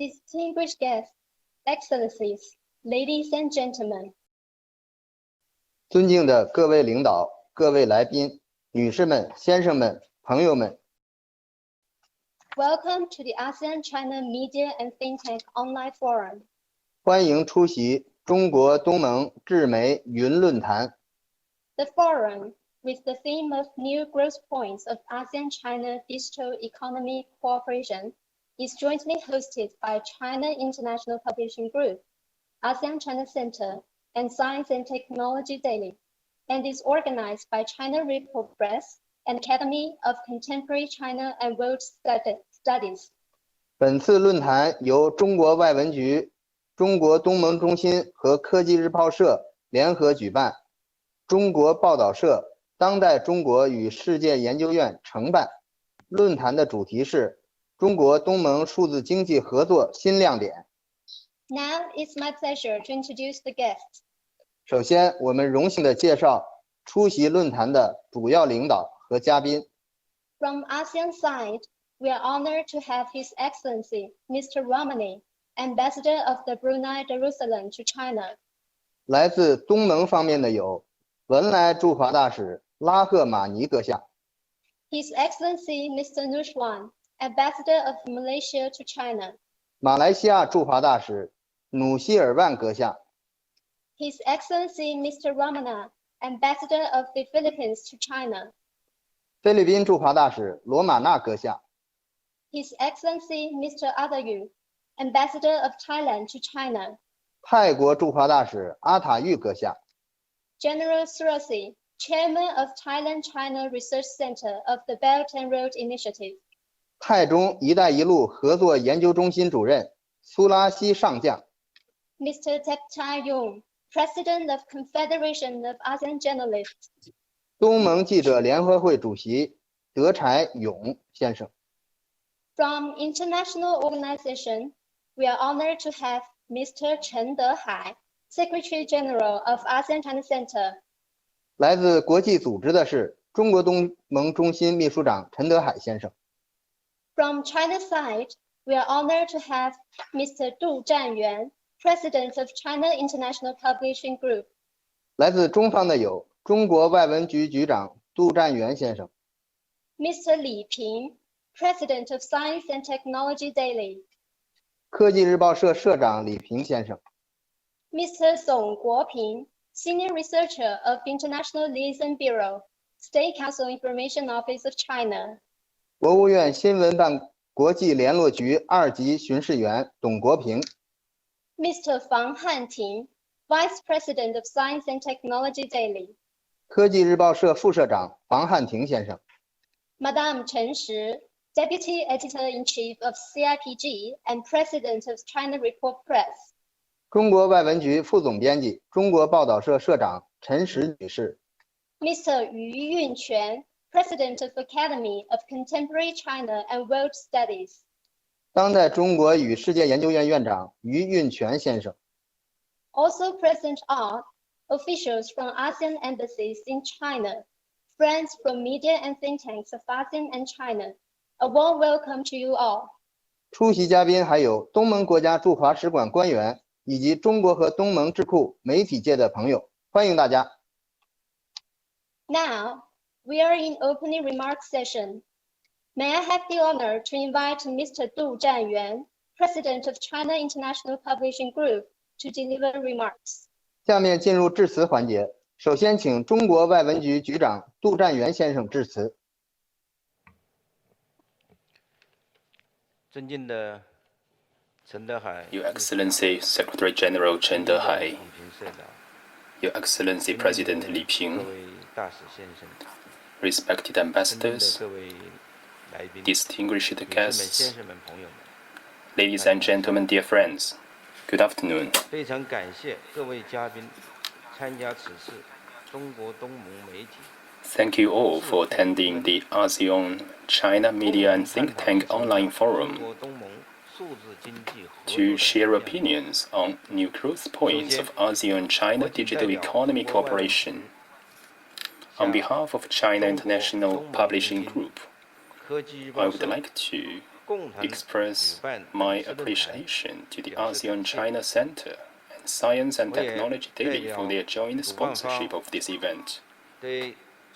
Distinguished guests, Excellencies, ladies and gentlemen. 尊敬的各位领导、各位来宾、女士们、先生们、朋友们。Welcome to the ASEAN-China Media and Think Tank Online Forum. 欢迎出席中国东盟智媒云论坛。The forum, with the theme of New Growth Points of ASEAN-China Digital Economy Cooperation, is jointly hosted by China International Publishing Group, ASEAN-China Centre, and Science and Technology Daily, and is organized by China Report Press and Academy of Contemporary China and World Studies. 本次论坛由中国外文局、中国东盟中心和科技日报社联合举办，中国报道社、当代中国与世界研究院承办。论坛的主题是中国东盟数字经济合作新亮点。Now it's my pleasure to introduce the guests. 首先，我们荣幸地介绍出席论坛的主要领导和嘉宾。From ASEAN side, we are honored to have His Excellency Mr. Romani, Ambassador of the Brunei Darussalam to China. 来自东盟方面的有文莱驻华大使拉赫玛尼阁下。His Excellency Mr. Nushwan, Ambassador of Malaysia to China. 马来西亚驻华大使努希尔万阁下。His Excellency Mr. Ramana, Ambassador of the Philippines to China. 菲律宾驻华大使罗马纳阁下。His Excellency Mr. Adayu, Ambassador of Thailand to China. 泰国驻华大使阿塔玉阁下。General Surasi, Chairman of Thailand-China Research Center of the Belt and Road Initiative. 泰中“一带一路”合作研究中心主任苏拉西上将。Mr. Teptai Yung, President of Confederation of ASEAN Journalists. 东盟记者联合会主席德柴勇先生。From international organization, we are honored to have Mr. Chen Dehai, Secretary General of ASEAN-China Centre. 来自国际组织的是中国东盟中心秘书长陈德海先生。From China side, we are honored to have Mr. Du Zhanyuan, President of China International Publishing Group. 来自中方的有中国外文局局长杜占元先生。Mr. Li Ping, President of Science and Technology Daily. 科技日报社社长李平先生。Mr. Song Guoping, Senior Researcher of International Liaison Bureau, State Council Information Office of China. 国务院新闻办国际联络局2级巡视员董国平。Mr. Fang Hanting, Vice President of Science and Technology Daily. 科技日报社副社长房汉庭先生。Madame Chen Shi, Deputy Editor-in-Chief of CIPG and President of China Report Press. 中国外文局副总编辑、中国报道社社长陈石女士。Mr. Yu Yunquan, President of Academy of Contemporary China and World Studies. 当代中国与世界研究院院长于运全先生。Also present are officials from ASEAN embassies in China, friends from media and think tanks of ASEAN and China. A warm welcome to you all. 出席嘉宾还有东盟国家驻华使馆官员以及中国和东盟智库媒体界的朋友，欢迎大家。Now, we are in opening remarks session. May I have the honor to invite Mr. Du Zhanyuan, President of China International Publishing Group, to deliver remarks. 下面进入致辞环节，首先请中国外文局局长杜占元先生致辞。尊敬的陈德海 Your Excellency Secretary General Chen Dehai, Your Excellency President Li 各 Ping, 位大使先生 respected 尊敬的 ambassadors, 各位来宾 distinguished 女士们 guests, 先生们朋友们 ladies and gentlemen, dear friends, good afternoon. 非常感谢各位嘉宾参加此次中国东盟媒体 Thank you all for attending the ASEAN-China Media and Think Tank Online 中 Forum 国东盟数字经济合作 to 的 share 亮点 opinions on new growth points of ASEAN-China Digital Economy Cooperation. On behalf of China International Publishing Group, 科技日 I 报 would 社 like to express my appreciation to the ASEAN-China Centre and Science and Technology Daily for their joint sponsorship of this event.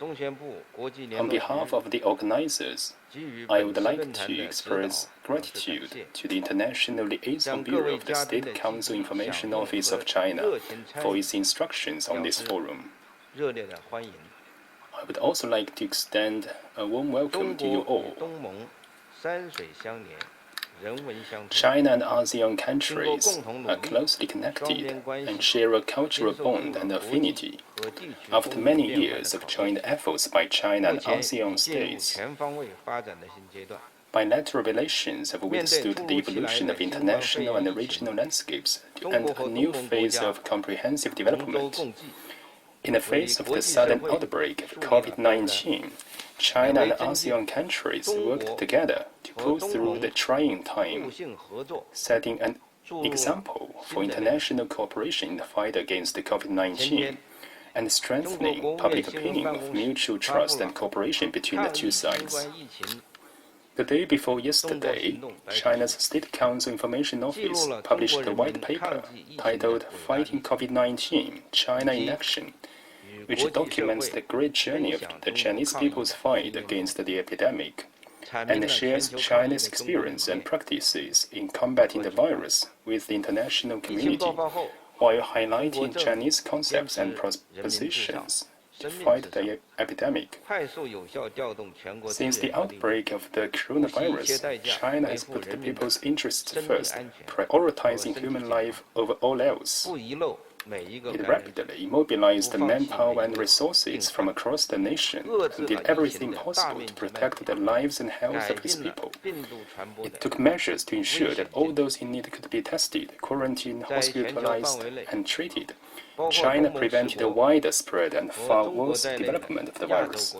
On behalf of the organizers, I would like to express gratitude to the International Liaison Bureau of the State Council Information Office of China for its instructions on this forum. I would also like to extend a warm welcome to you all. China and ASEAN countries are closely connected and share a cultural bond and affinity. After many years of joint efforts by China and ASEAN states, bilateral relations have withstood the evolution of international and regional landscapes to enter a new phase of comprehensive development. In the face of the sudden outbreak of COVID-19, China and ASEAN countries worked together to pull through the trying time, setting an example for international cooperation in the fight against COVID-19 and strengthening public opinion of mutual trust and cooperation between the two sides. The day before yesterday, China's State Council Information Office published a white paper titled Fighting COVID-19, China in Action, which documents the great journey of the Chinese people's fight against the epidemic and shares China's experience and practices in combating the virus with the international community, while highlighting Chinese concepts and propositions to fight the epidemic. Since the outbreak of the coronavirus, China has put the people's interests first, prioritizing human life over all else. It rapidly mobilized the manpower and resources from across the nation and did everything possible to protect the lives and health of its people. It took measures to ensure that all those in need could be tested, quarantined, hospitalized, and treated. China prevented a wider spread and far worse development of the virus.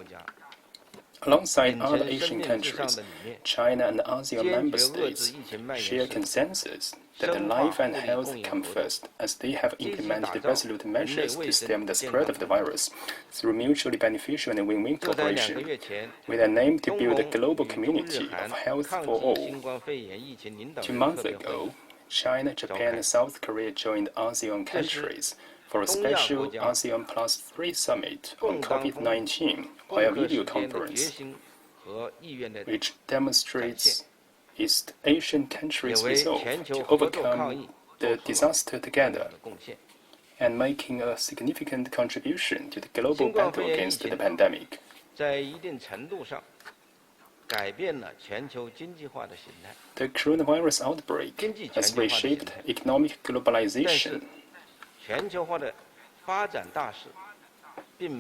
Alongside other Asian countries, China and ASEAN member states share consensus that the life and health come first, as they have implemented resolute measures to stem the spread of the virus through mutually beneficial and win-win cooperation, with an aim to build a global community of health for all. 2 months ago, China, Japan, and South Korea joined ASEAN countries for a special ASEAN Plus 3 summit on COVID-19 via video conference, which demonstrates East Asian countries' resolve to overcome the disaster together and making a significant contribution to the global battle against the pandemic. The coronavirus outbreak has reshaped economic globalization,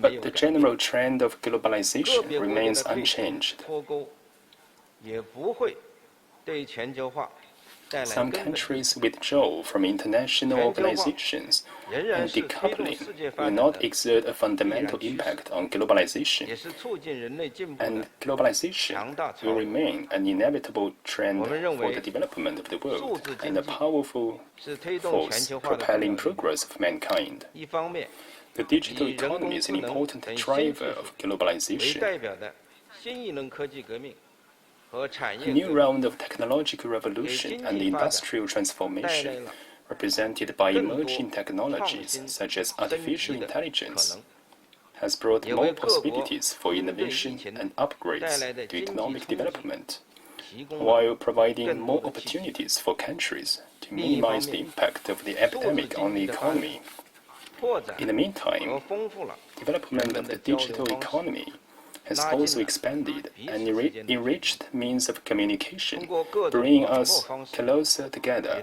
but the general trend of globalization remains unchanged. Some countries withdraw from international organizations, and decoupling will not exert a fundamental impact on globalization, and globalization will remain an inevitable trend for the development of the world and a powerful force propelling progress of mankind. The digital economy is an important driver of globalization. A new round of technological revolution and industrial transformation, represented by emerging technologies such as artificial intelligence, has brought more possibilities for innovation and upgrades to economic development, while providing more opportunities for countries to minimize the impact of the epidemic on the economy. In the meantime, development of the digital economy has also expanded and enriched means of communication, bringing us closer together.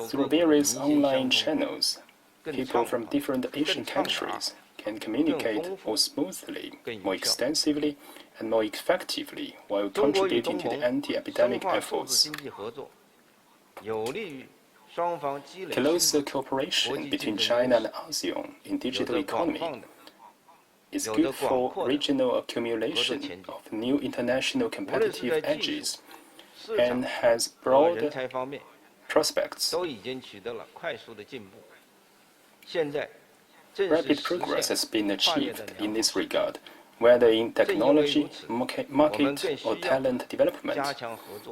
Through various online channels, people from different Asian countries can communicate more smoothly, more extensively, and more effectively while contributing to the anti-epidemic efforts. Closer cooperation between China and ASEAN in digital economy is good for regional accumulation of new international competitive edges and has broad prospects. Rapid progress has been achieved in this regard, whether in technology, market or talent development.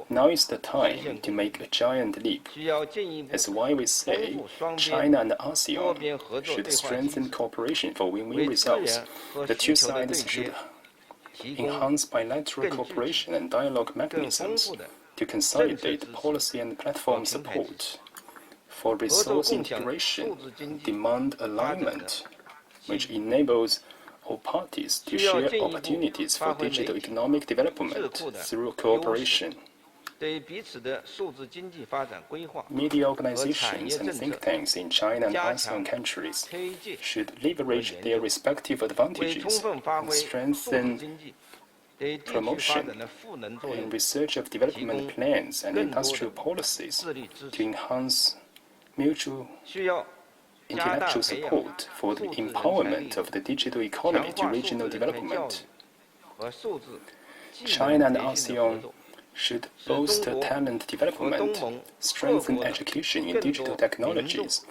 Now is the time to make a giant leap. That's why we say China and ASEAN should strengthen cooperation for win-win results. The two sides should enhance bilateral cooperation and dialogue mechanisms to consolidate policy and platform support. For resource integration, demand alignment, which enables all parties to share opportunities for digital economic development through cooperation. Media organizations and think tanks in China and ASEAN countries should leverage their respective advantages and strengthen promotion and research of development plans and industrial policies to enhance mutual intellectual support for the empowerment of the digital economy to regional development. China and ASEAN should bolster talent development, strengthen education in digital technologies,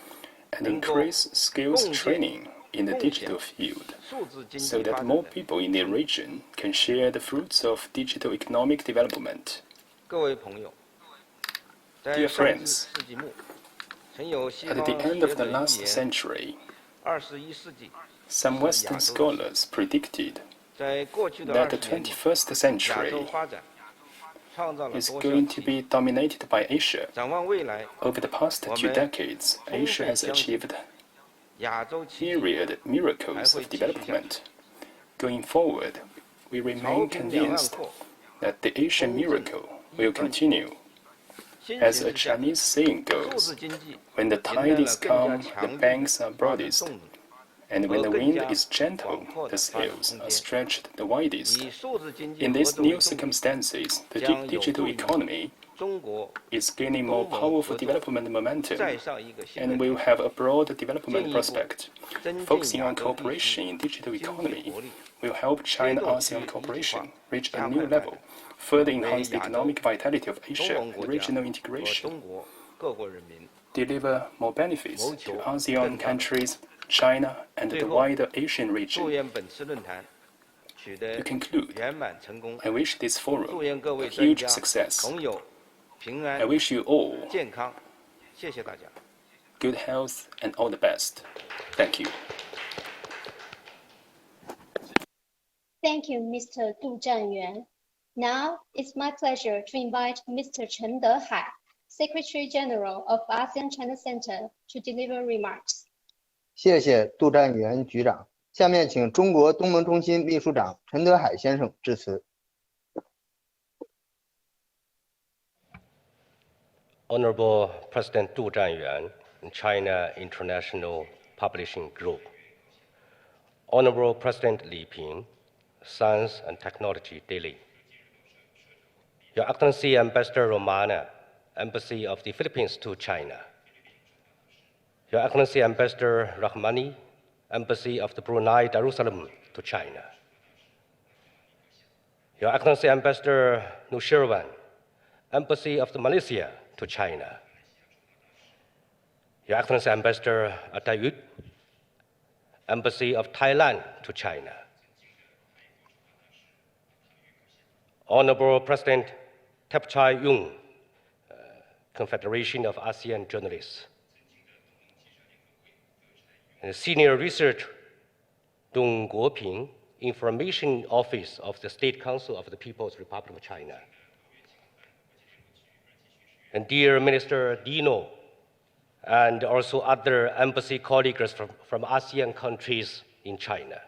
and increase skills training in the digital field, so that more people in the region can share the fruits of digital economic development. Dear friends, at the end of the last century, some Western scholars predicted that the 21st century is going to be dominated by Asia. Over the past 2 decades, Asia has achieved myriad miracles of development. Going forward, we remain convinced that the Asian miracle will continue. As a Chinese saying goes, when the tide is calm, the banks are broadest, and when the wind is gentle, the sails are stretched the widest. In these new circumstances, the digital economy is gaining more powerful development momentum and will have a broad development prospect. Focusing on cooperation in digital economy will help China-ASEAN cooperation reach a new level, further enhance the economic vitality of Asia and regional integration, deliver more benefits to ASEAN countries, China, and the wider Asian region. To conclude, I wish this forum a huge success. I wish you all good health and all the best. Thank you. Thank you, Mr. Du Zhanyuan. Now, it's my pleasure to invite Mr. Chen Dehai, Secretary General of ASEAN-China Centre, to deliver remarks. 谢谢杜占元局长。下面请中国东盟中心秘书长陈德海先生致辞。Honorable President Du Zhanyuan, China International Publishing Group, Honorable President Li Ping, Science and Technology Daily, Your Excellency Ambassador Romana, Embassy of the Philippines to China, Your Excellency Ambassador Rahmani, Embassy of the Brunei Darussalam to China, Your Excellency Ambassador Nushirwan, Embassy of the Malaysia to China, Your Excellency Ambassador Atayut, Embassy of Thailand to China, Honorable President Thepchai Yung, Confederation of ASEAN Journalists, and Senior Researcher Dong Guoping, Information Office of the State Council of the People's Republic of China, and dear Minister Dino, and also other embassy colleagues from ASEAN countries in China,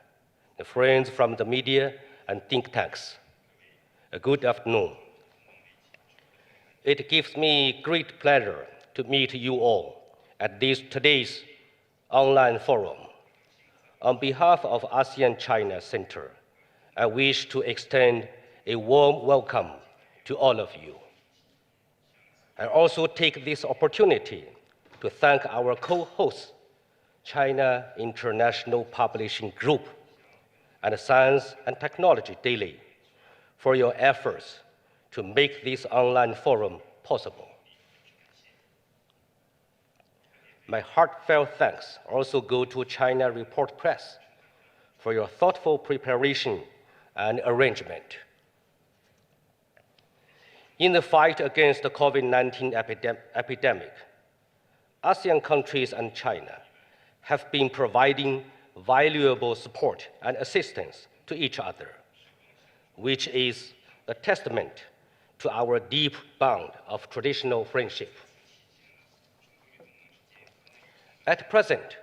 the friends from the media and think tanks. A good afternoon. It gives me great pleasure to meet you all at today's online forum. On behalf of ASEAN-China Centre, I wish to extend a warm welcome to all of you. I also take this opportunity to thank our co-hosts, China International Publishing Group and Science and Technology Daily, for your efforts to make this online forum possible. My heartfelt thanks also go to China Report Press for your thoughtful preparation and arrangement. In the fight against the COVID-19 epidemic, ASEAN countries and China have been providing valuable support and assistance to each other, which is a testament to our deep bond of traditional friendship. At present,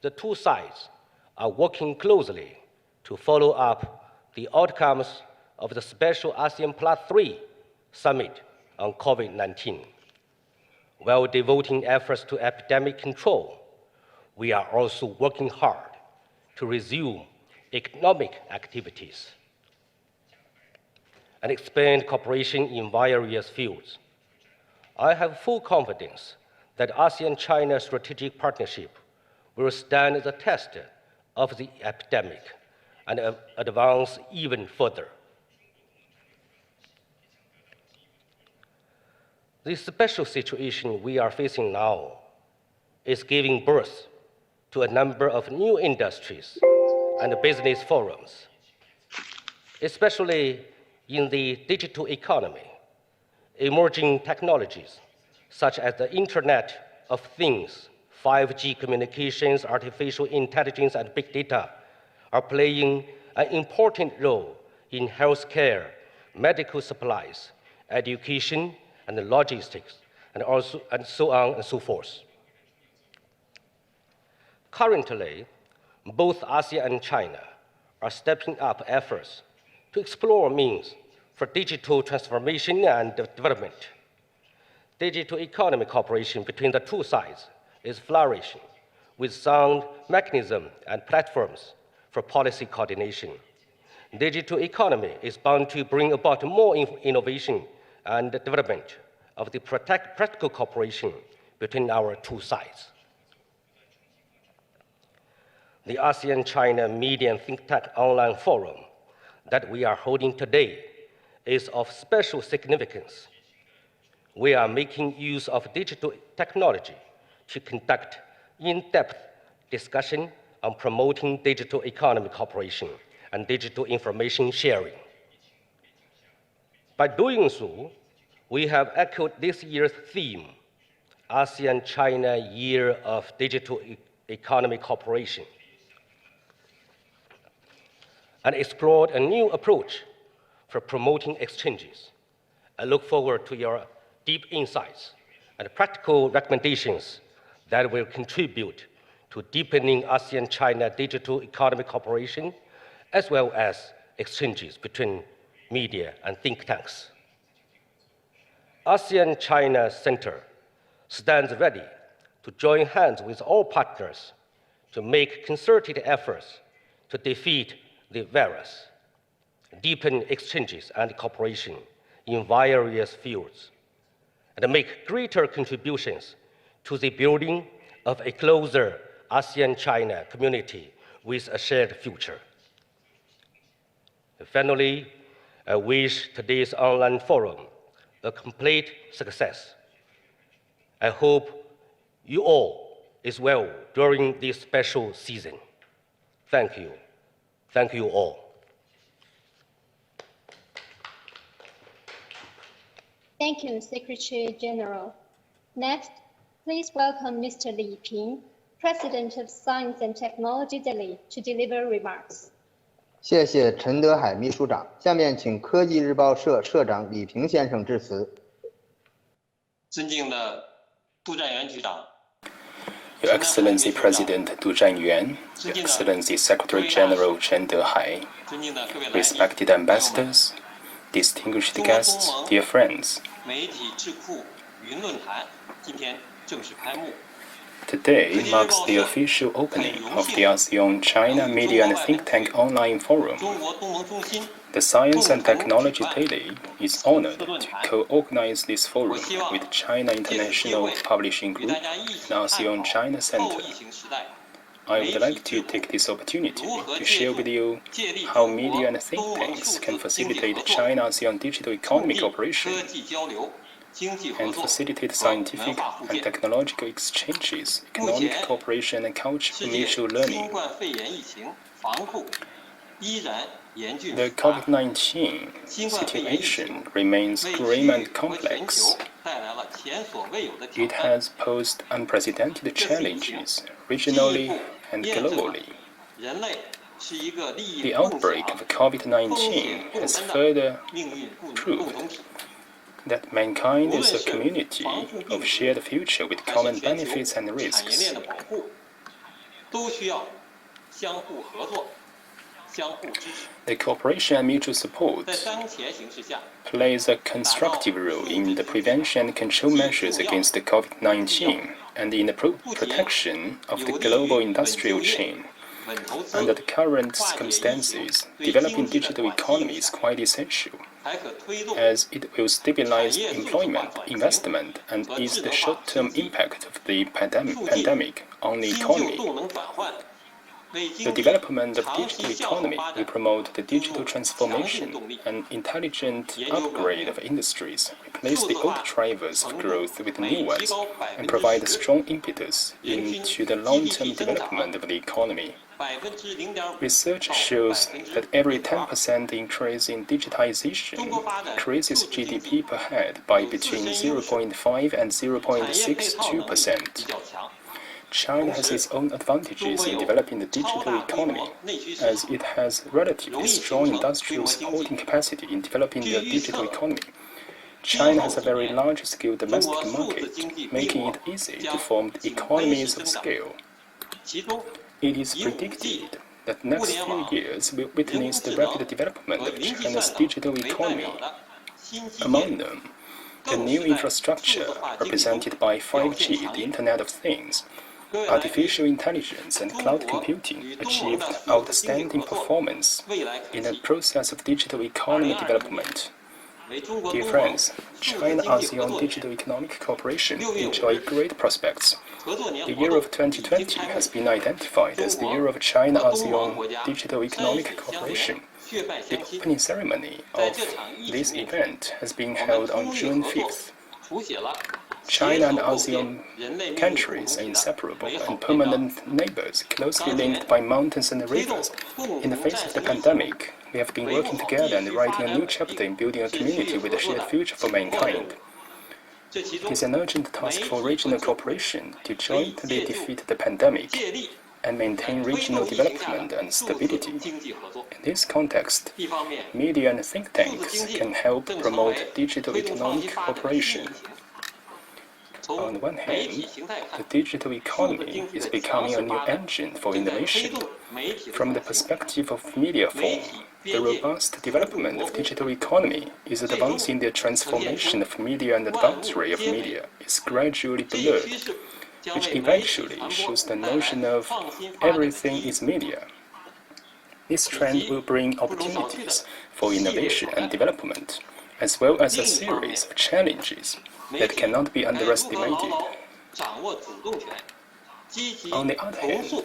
the two sides are working closely to follow up the outcomes of the special ASEAN Plus 3 Summit on COVID-19. While devoting efforts to epidemic control, we are also working hard to resume economic activities and expand cooperation in various fields. I have full confidence that ASEAN-China strategic partnership will stand the test of the epidemic and advance even further. The special situation we are facing now is giving birth to a number of new industries and business forums, especially in the digital economy. Emerging technologies such as the Internet of Things, 5G communications, artificial intelligence, and big data are playing an important role in healthcare, medical supplies, education, and logistics, and so on and so forth. Currently, both ASEAN and China are stepping up efforts to explore means for digital transformation and development. Digital economy cooperation between the two sides is flourishing, with sound mechanisms and platforms for policy coordination. Digital economy is bound to bring about more innovation and development of the practical cooperation between our two sides. The ASEAN-China Media and Think Tank Online Forum that we are holding today is of special significance. We are making use of digital technology to conduct in-depth discussion on promoting digital economy cooperation and digital information sharing. By doing so, we have echoed this year's theme, ASEAN-China Year of Digital Economy Cooperation, and explored a new approach for promoting exchanges. I look forward to your deep insights and practical recommendations that will contribute to deepening ASEAN-China digital economy cooperation, as well as exchanges between media and think tanks. ASEAN-China Centre stands ready to join hands with all partners to make concerted efforts to defeat the virus, deepen exchanges and cooperation in various fields, and make greater contributions to the building of a closer ASEAN-China community with a shared future. Finally, I wish today's online forum a complete success. I hope you all is well during this special season. Thank you. Thank you all. Thank you, Secretary General. Next, please welcome Mr. Li Ping, President of Science and Technology Delhi, to deliver remarks. 谢谢陈德海秘书长。下面请科技日报社社长李平先生致辞。尊敬的杜占元局长。 Your Excellency President Du Zhanyuan, Your Excellency Secretary General Chen Dehai, respected ambassadors, distinguished guests, dear friends. Today marks the official opening of the ASEAN-China Media and Think Tank Online Forum. The Science and Technology Daily is honored to co-organize this forum with China International Publishing Group and ASEAN-China Centre. I would like to take this opportunity to share with you how media and think tanks can facilitate China-ASEAN digital economy cooperation and facilitate scientific and technological exchanges, economic cooperation, and cultural mutual learning. The COVID-19 situation remains grim and complex. It has posed unprecedented challenges regionally and globally. The outbreak of COVID-19 has further proved that mankind is a community of shared future with common benefits and risks. The cooperation and mutual support plays a constructive role in the prevention and control measures against the COVID-19 and in the protection of the global industrial chain. Under the current circumstances, developing digital economy is quite essential, as it will stabilize employment, investment, and ease the short-term impact of the pandemic on the economy. The development of digital economy will promote the digital transformation and intelligent upgrade of industries, replace the old drivers of growth with new ones, and provide a strong impetus into the long-term development of the economy. Research shows that every 10% increase in digitization increases GDP per head by between 0.5 and 0.62%. China has its own advantages in developing the digital economy, as it has relatively strong industrial supporting capacity in developing the digital economy. China has a very large-scale domestic market, making it easy to form economies of scale. It is predicted that next few years will witness the rapid development of China's digital economy. Among them, the new infrastructure represented by 5G, the Internet of Things, artificial intelligence and cloud computing achieved outstanding performance in the process of digital economy development. Dear friends, China-ASEAN Digital Economic Cooperation enjoy great prospects. The year of 2020 has been identified as the year of China-ASEAN Digital Economic Cooperation. The opening ceremony of this event has been held on June 5th. China and ASEAN countries are inseparable and permanent neighbors, closely linked by mountains and rivers. In the face of the pandemic, we have been working together and writing a new chapter in building a community with a shared future for mankind. It is an urgent task for regional cooperation to jointly defeat the pandemic and maintain regional development and stability. In this context, media and think tanks can help promote digital economic cooperation. On the one hand, the digital economy is becoming a new engine for innovation. From the perspective of media form, the robust development of digital economy is advancing the transformation of media, and the boundary of media is gradually blurred, which eventually shows the notion of everything is media. This trend will bring opportunities for innovation and development, as well as a series of challenges that cannot be underestimated. On the other hand,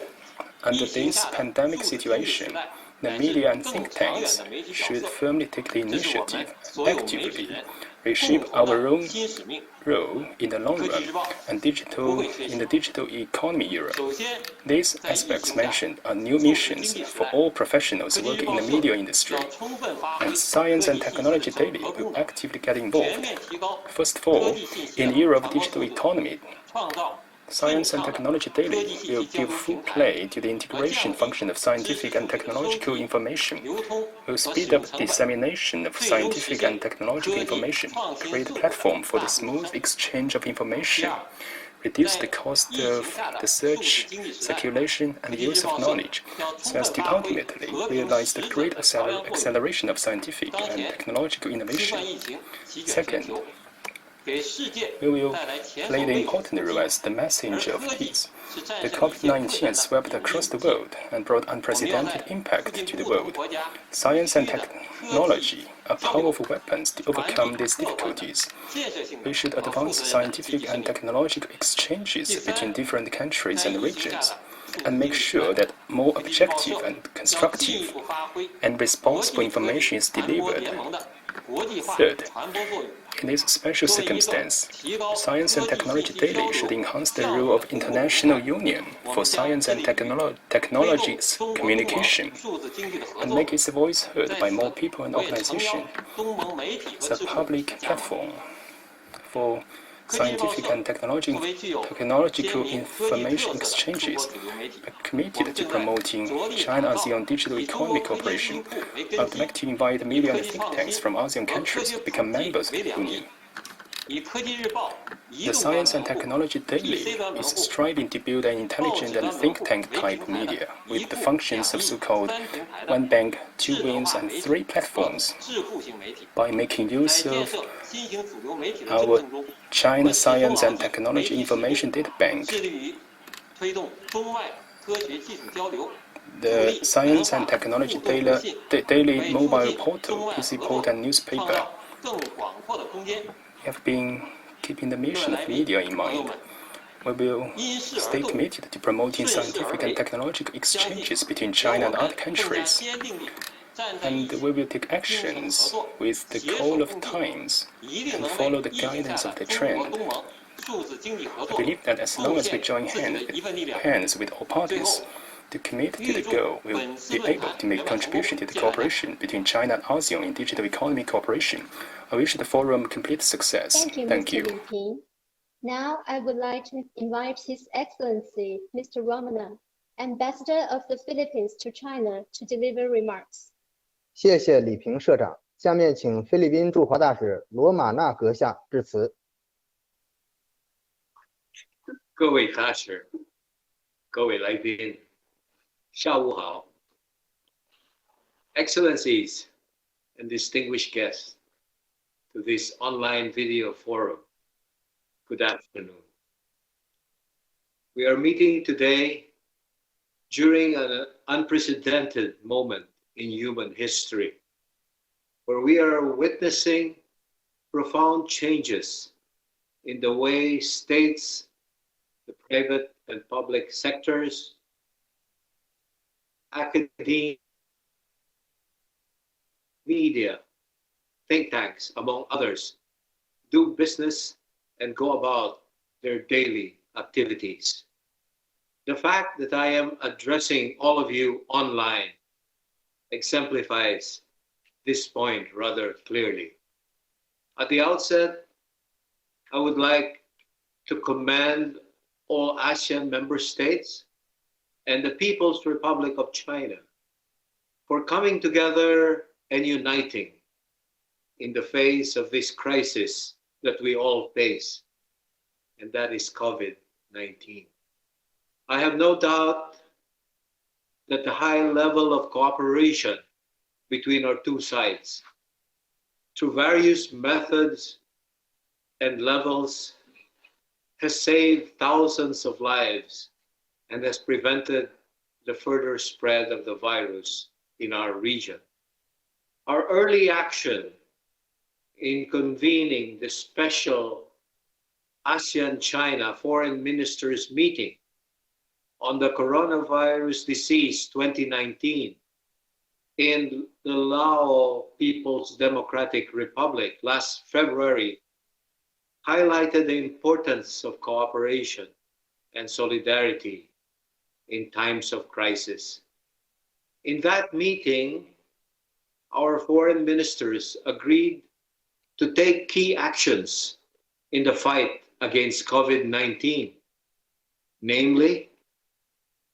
under this pandemic situation, the media and think tanks should firmly take the initiative and actively reshape our own role in the long run and in the digital economy era. These aspects mentioned are new missions for all professionals working in the media industry, and Science and Technology Daily will actively get involved. First of all, in the era of digital economy, Science and Technology Daily will give full play to the integration function of scientific and technological information, will speed up dissemination of scientific and technological information, create a platform for the smooth exchange of information, reduce the cost of the search, circulation, and use of knowledge, so as to ultimately realize the great acceleration of scientific and technological innovation. Second, we will play the important role as the messenger of peace. The COVID-19 swept across the world and brought unprecedented impact to the world. Science and technology are powerful weapons to overcome these difficulties. We should advance scientific and technological exchanges between different countries and regions, and make sure that more objective and constructive and responsible information is delivered. Third, In this special circumstance, Science and Technology Daily should enhance the role of international union for science and technologies communication and make its voice heard by more people and organizations. It's a public platform for scientific and technological information exchanges, committed to promoting China-ASEAN digital economy cooperation. I would like to invite media and think tanks from ASEAN countries to become members of the Union. The Science and Technology Daily is striving to build an intelligent and think tank type media with the functions of so-called one bank, two wings, and three platforms. By making use of our China Science and Technology Information Data Bank, the Science and Technology Daily mobile portal, PC portal, and newspaper have been keeping the mission of media in mind. We will stay committed to promoting scientific and technological exchanges between China and other countries, and we will take actions with the call of times and follow the guidance of the trend. I believe that as long as we join hands with all parties to commit to the goal, we will be able to make contribution to the cooperation between China and ASEAN in digital economy cooperation. I wish the forum complete success. Thank you, Mr. Li Ping. Now I would like to invite His Excellency, Mr. Romana, Ambassador of the Philippines to China, to deliver remarks. 谢谢李平社长。下面请菲律宾驻华大使罗马纳阁下致辞。各位大使，各位来宾，下午好。Excellencies and distinguished guests to this online video forum, good afternoon. We are meeting today during an unprecedented moment in human history, where we are witnessing profound changes in the way states, the private and public sectors, academia, media, think tanks, among others, do business and go about their daily activities. The fact that I am addressing all of you online exemplifies this point rather clearly. At the outset, I would like to commend all ASEAN member states and the People's Republic of China for coming together and uniting in the face of this crisis that we all face, and that is COVID-19. I have no doubt that the high level of cooperation between our two sides, through various methods and levels, has saved thousands of lives and has prevented the further spread of the virus in our region. Our early action in convening the special ASEAN-China Foreign Ministers meeting on the coronavirus disease 2019 in the Lao People's Democratic Republic last February highlighted the importance of cooperation and solidarity in times of crisis. In that meeting, our foreign ministers agreed to take key actions in the fight against COVID-19, namely,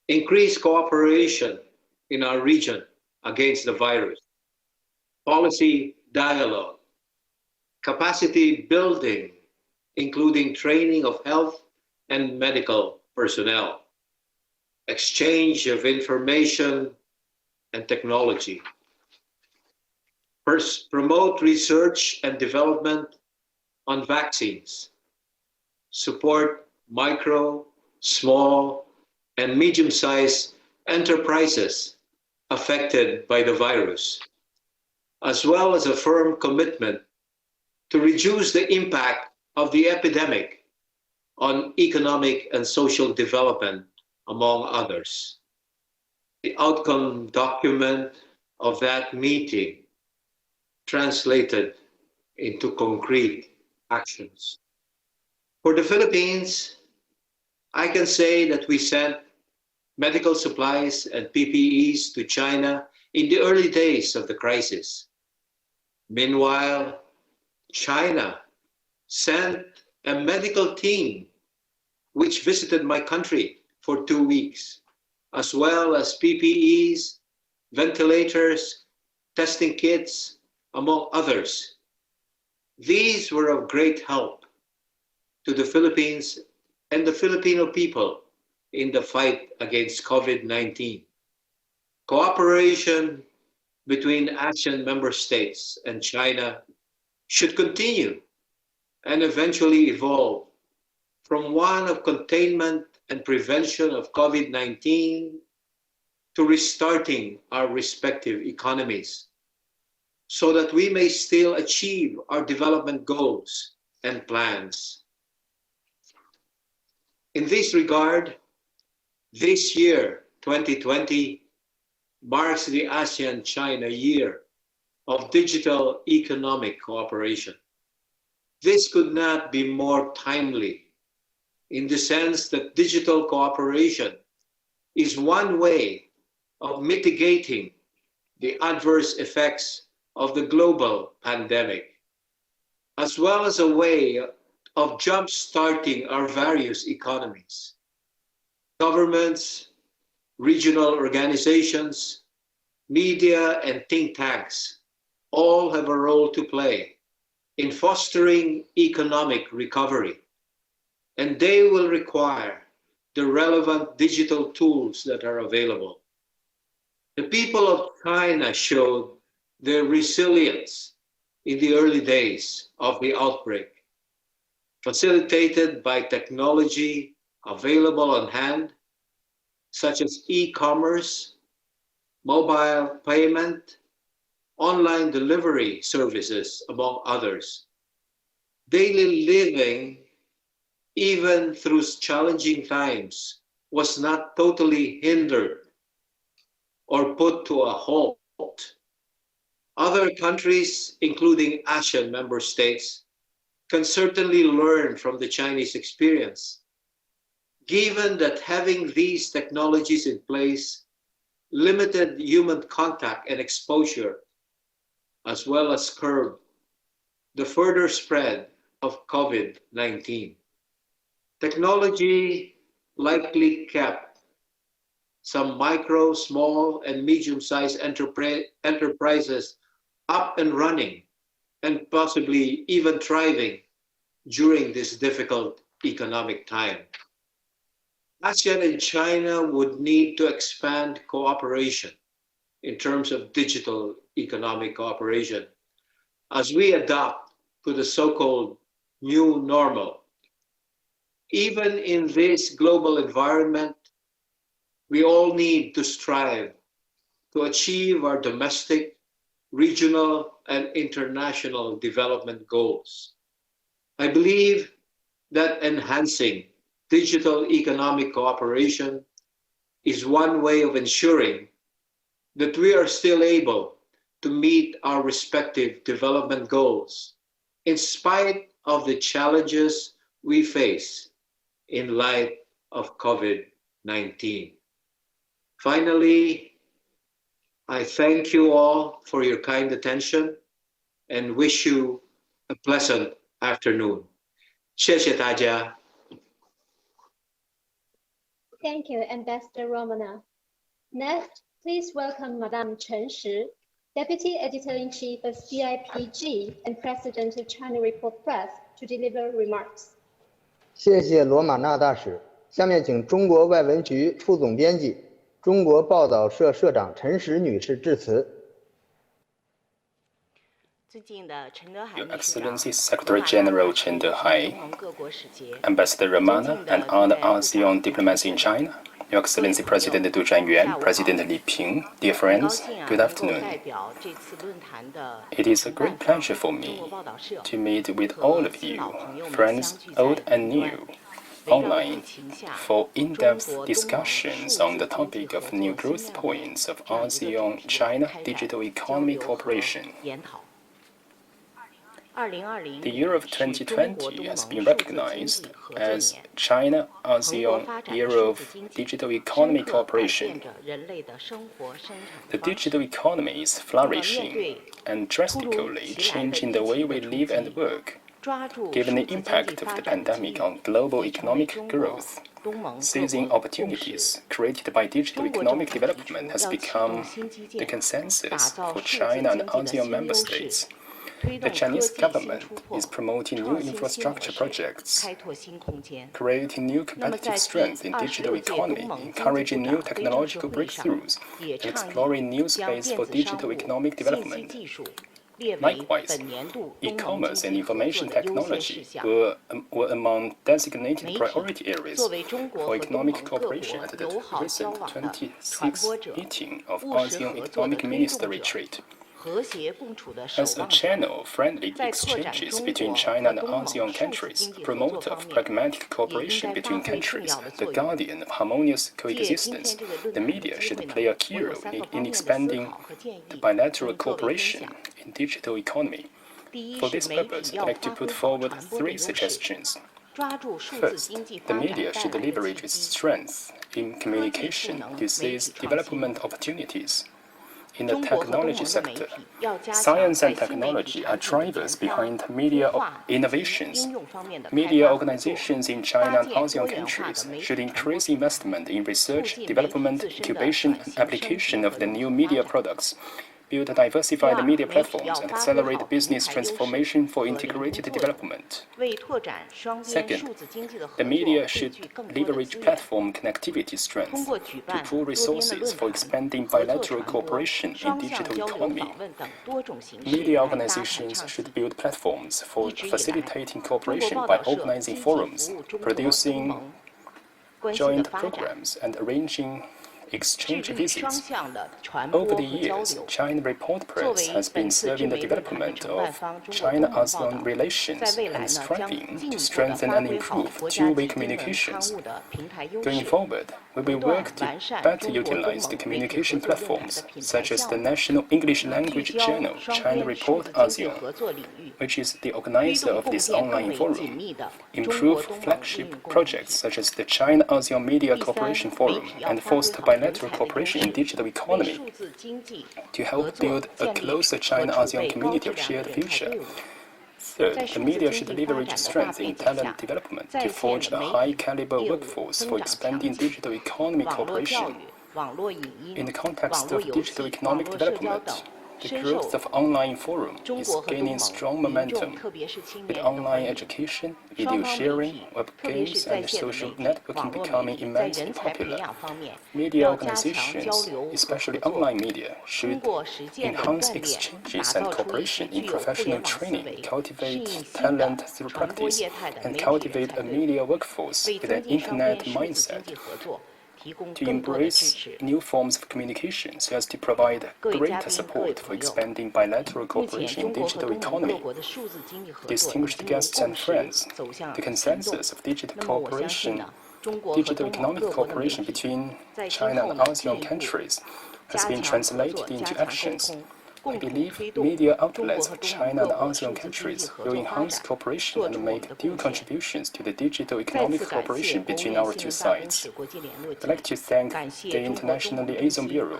increase cooperation in our region against the virus, policy dialogue, capacity building, including training of health and medical personnel, exchange of information and technology, promote research and development on vaccines, support micro, small, and medium-sized enterprises affected by the virus, as well as a firm commitment to reduce the impact of the epidemic on economic and social development, among others. The outcome document of that meeting translated into concrete actions. For the Philippines, I can say that we sent medical supplies and PPEs to China in the early days of the crisis. Meanwhile, China sent a medical team which visited my country for 2 weeks, as well as PPEs, ventilators, testing kits, among others. These were of great help to the Philippines and the Filipino people in the fight against COVID-19. Cooperation between ASEAN member states and China should continue and eventually evolve from one of containment and prevention of COVID-19 to restarting our respective economies so that we may still achieve our development goals and plans. In this regard, this year, 2020, marks the ASEAN-China Year of Digital Economic Cooperation. This could not be more timely in the sense that digital cooperation is one way of mitigating the adverse effects of the global pandemic, as well as a way of jump-starting our various economies. Governments, regional organizations, media, and think tanks all have a role to play in fostering economic recovery, and they will require the relevant digital tools that are available. The people of China showed their resilience in the early days of the outbreak, facilitated by technology available on hand, such as e-commerce, mobile payment, online delivery services, among others. Daily living, even through challenging times, was not totally hindered or put to a halt. Other countries, including ASEAN member states, can certainly learn from the Chinese experience, given that having these technologies in place limited human contact and exposure, as well as curbed the further spread of COVID-19. Technology likely kept some micro, small, and medium-sized enterprises up and running, and possibly even thriving during this difficult economic time. ASEAN and China would need to expand cooperation in terms of digital economic cooperation as we adapt to the so-called new normal. Even in this global environment, we all need to strive to achieve our domestic, regional, and international development goals. I believe that enhancing digital economic cooperation is one way of ensuring that we are still able to meet our respective development goals in spite of the challenges we face in light of COVID-19. Finally, I thank you all for your kind attention and wish you a pleasant afternoon. 谢谢大家. Thank you, Ambassador Romana. Next, please welcome Madame Chen Shi, Deputy Editor-in-Chief of CIPG and President of China Report Press, to deliver remarks. 谢谢罗马纳大使。下面请中国外文局副总编辑、中国报道社社长陈实女士致辞。 Your Excellency Secretary General Chen Dehai, Ambassador Romana, and other ASEAN diplomats in China, Your Excellency President Du Zhanyuan, President Li Ping, dear friends, good afternoon. It is a great pleasure for me to meet with all of you, friends old and new, online, for in-depth discussions on the topic of new growth points of ASEAN-China digital economic cooperation. The year of 2020 has been recognized as China-ASEAN Year of Digital Economy Cooperation. The digital economy is flourishing and drastically changing the way we live and work. Given the impact of the pandemic on global economic growth, seizing opportunities created by digital economic development has become the consensus for China and ASEAN member states. The Chinese government is promoting new infrastructure projects, creating new competitive strength in digital economy, encouraging new technological breakthroughs, and exploring new space for digital economic development. Likewise, e-commerce and information technology were among designated priority areas for economic cooperation at the recent 26th meeting of ASEAN Economic Minister Retreat. As a channel of friendly exchanges between China and ASEAN countries, a promoter of pragmatic cooperation between countries, the guardian of harmonious coexistence, the media should play a key role in expanding the bilateral cooperation in digital economy. For this purpose, I'd like to put forward 3 suggestions. First, the media should leverage its strength in communication to seize development opportunities. In the technology sector, science and technology are drivers behind media innovations. Media organizations in China and ASEAN countries should increase investment in research, development, incubation, and application of the new media products, build diversified media platforms, and accelerate business transformation for integrated development. Second, the media should leverage platform connectivity strength to pool resources for expanding bilateral cooperation in digital economy. Media organizations should build platforms for facilitating cooperation by organizing forums, producing joint programs, and arranging exchange visits. Over the years, China Report Press has been serving the development of China-ASEAN relations and striving to strengthen and improve two-way communications. Going forward, we will work to better utilize the communication platforms, such as the National English Language Journal China Report ASEAN, which is the organizer of this online forum, improve flagship projects such as the China-ASEAN Media Cooperation Forum, and foster bilateral cooperation in digital economy to help build a closer China-ASEAN community of shared future. Third, the media should leverage strength in talent development to forge a high-caliber workforce for expanding digital economy cooperation. In the context of digital economic development, the growth of online forum is gaining strong momentum, with online education, video sharing, web games, and social networking becoming immensely popular. Media organizations, especially online media, should enhance exchanges and cooperation in professional training, cultivate talent through practice, and cultivate a media workforce with an internet mindset, to embrace new forms of communication so as to provide greater support for expanding bilateral cooperation in digital economy. Distinguished guests and friends, the consensus of digital economic cooperation between China and ASEAN countries has been translated into actions. I believe media outlets of China and ASEAN countries will enhance cooperation and make due contributions to the digital economic cooperation between our two sides. I'd like to thank the International Liaison Bureau,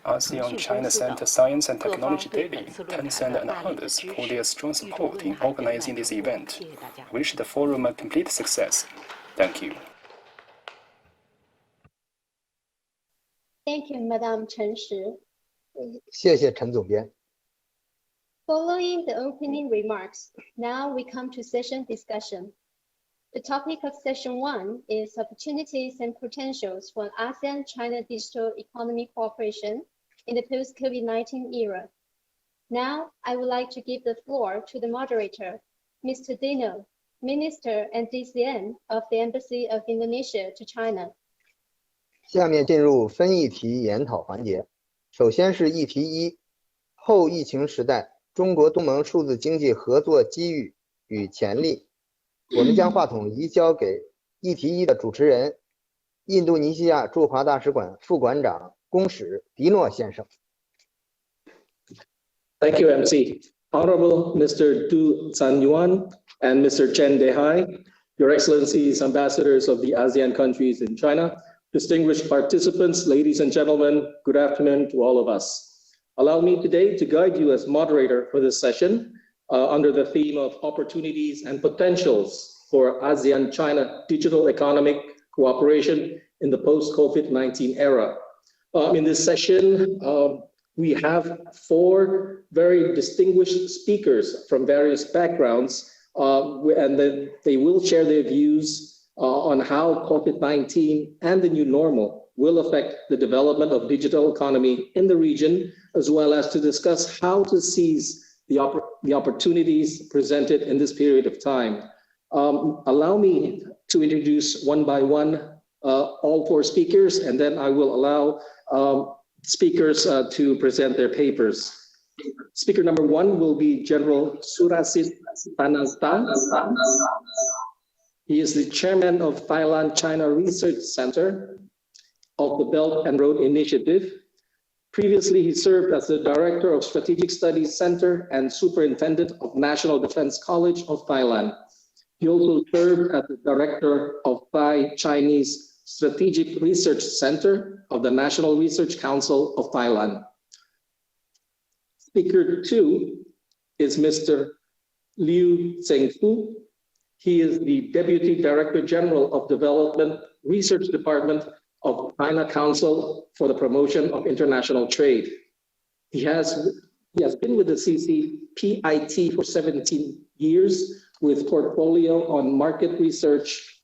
ASEAN-China Centre Science and Technology Daily, Tencent, and others for their strong support in organizing this event. I wish the forum a complete success. Thank you. Thank you, Madam Chen Shi. 谢谢陈总编。 Following the opening remarks, now we come to session discussion. The topic of session 1 is opportunities and potentials for ASEAN-China digital economy cooperation in the post-COVID-19 era. Now, I would like to give the floor to the moderator, Mr. Dino, Minister and DCN of the Embassy of Indonesia to China. 下面进入分议题研讨环节。首先是议题1，后疫情时代中国东盟数字经济合作机遇与潜力。我们将话筒移交给议题1的主持人，印度尼西亚驻华大使馆副馆长公使迪诺先生。Thank you, MC. Honorable Mr. Du Zanyuan and Mr. Chen Dehai, Your Excellencies, Ambassadors of the ASEAN countries in China, distinguished participants, ladies and gentlemen, good afternoon to all of us. Allow me today to guide you as moderator for this session under the theme of opportunities and potentials for ASEAN-China digital economic cooperation in the post-COVID-19 era. In this session, we have 4 very distinguished speakers from various backgrounds, and then they will share their views on how COVID-19 and the new normal will affect the development of digital economy in the region, as well as to discuss how to seize the opportunities presented in this period of time. Allow me to introduce one by one all 4 speakers, and then I will allow speakers to present their papers. Speaker number 1 will be General Surasit Tanastan. He is the chairman of Thailand-China Research Centre of the Belt and Road Initiative. Previously, he served as the Director of Strategic Studies Center and Superintendent of National Defense College of Thailand. He also served as the Director of Thai-Chinese Strategic Research Center of the National Research Council of Thailand. Speaker 2 is Mr. Liu Zhengfu. He is the Deputy Director General of Development Research Department of China Council for the Promotion of International Trade. He has been with the CCPIT for 17 years with portfolio on market research,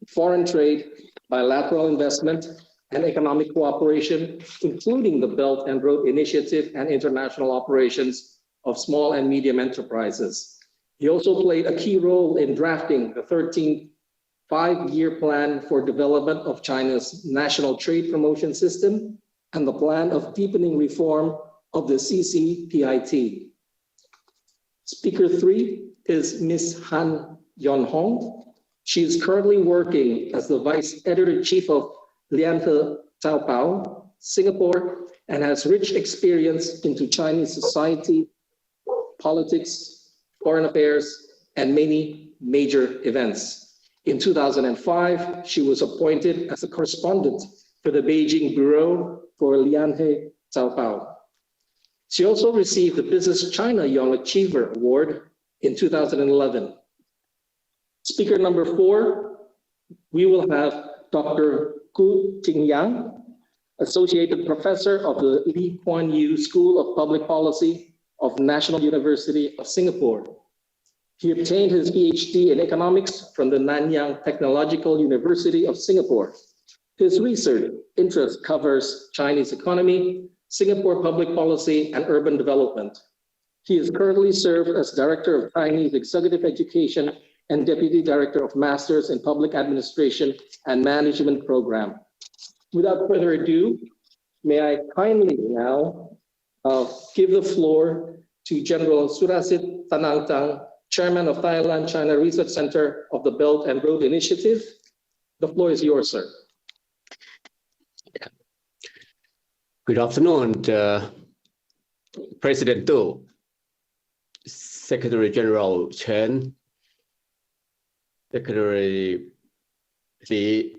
foreign trade, bilateral investment, and economic cooperation, including the Belt and Road Initiative and international operations of small and medium enterprises. He also played a key role in drafting the 13th 5-year plan for development of China's national trade promotion system and the plan of deepening reform of the CCPIT. Speaker 3 is Ms. Han Yonhong. She is currently working as the Vice Editor-Chief of Lianhe Taobao, Singapore, and has rich experience into Chinese society, politics, foreign affairs, and many major events. In 2005, she was appointed as a correspondent for the Beijing Bureau for Lianhe Taobao. She also received the Business China Young Achiever Award in 2011. Speaker number 4, we will have Dr. Gu Jingyang, Associate Professor of the Lee Kuan Yew School of Public Policy of National University of Singapore. He obtained his PhD in economics from the Nanyang Technological University of Singapore. His research interest covers Chinese economy, Singapore public policy, and urban development. He is currently served as Director of Chinese Executive Education and Deputy Director of Masters in Public Administration and Management Program. Without further ado, may I kindly now give the floor to General Surasit Tanangtang, Chairman of Thailand-China Research Center of the Belt and Road Initiative. The floor is yours, sir. Good afternoon, President Tu, Secretary General Chen, Secretary the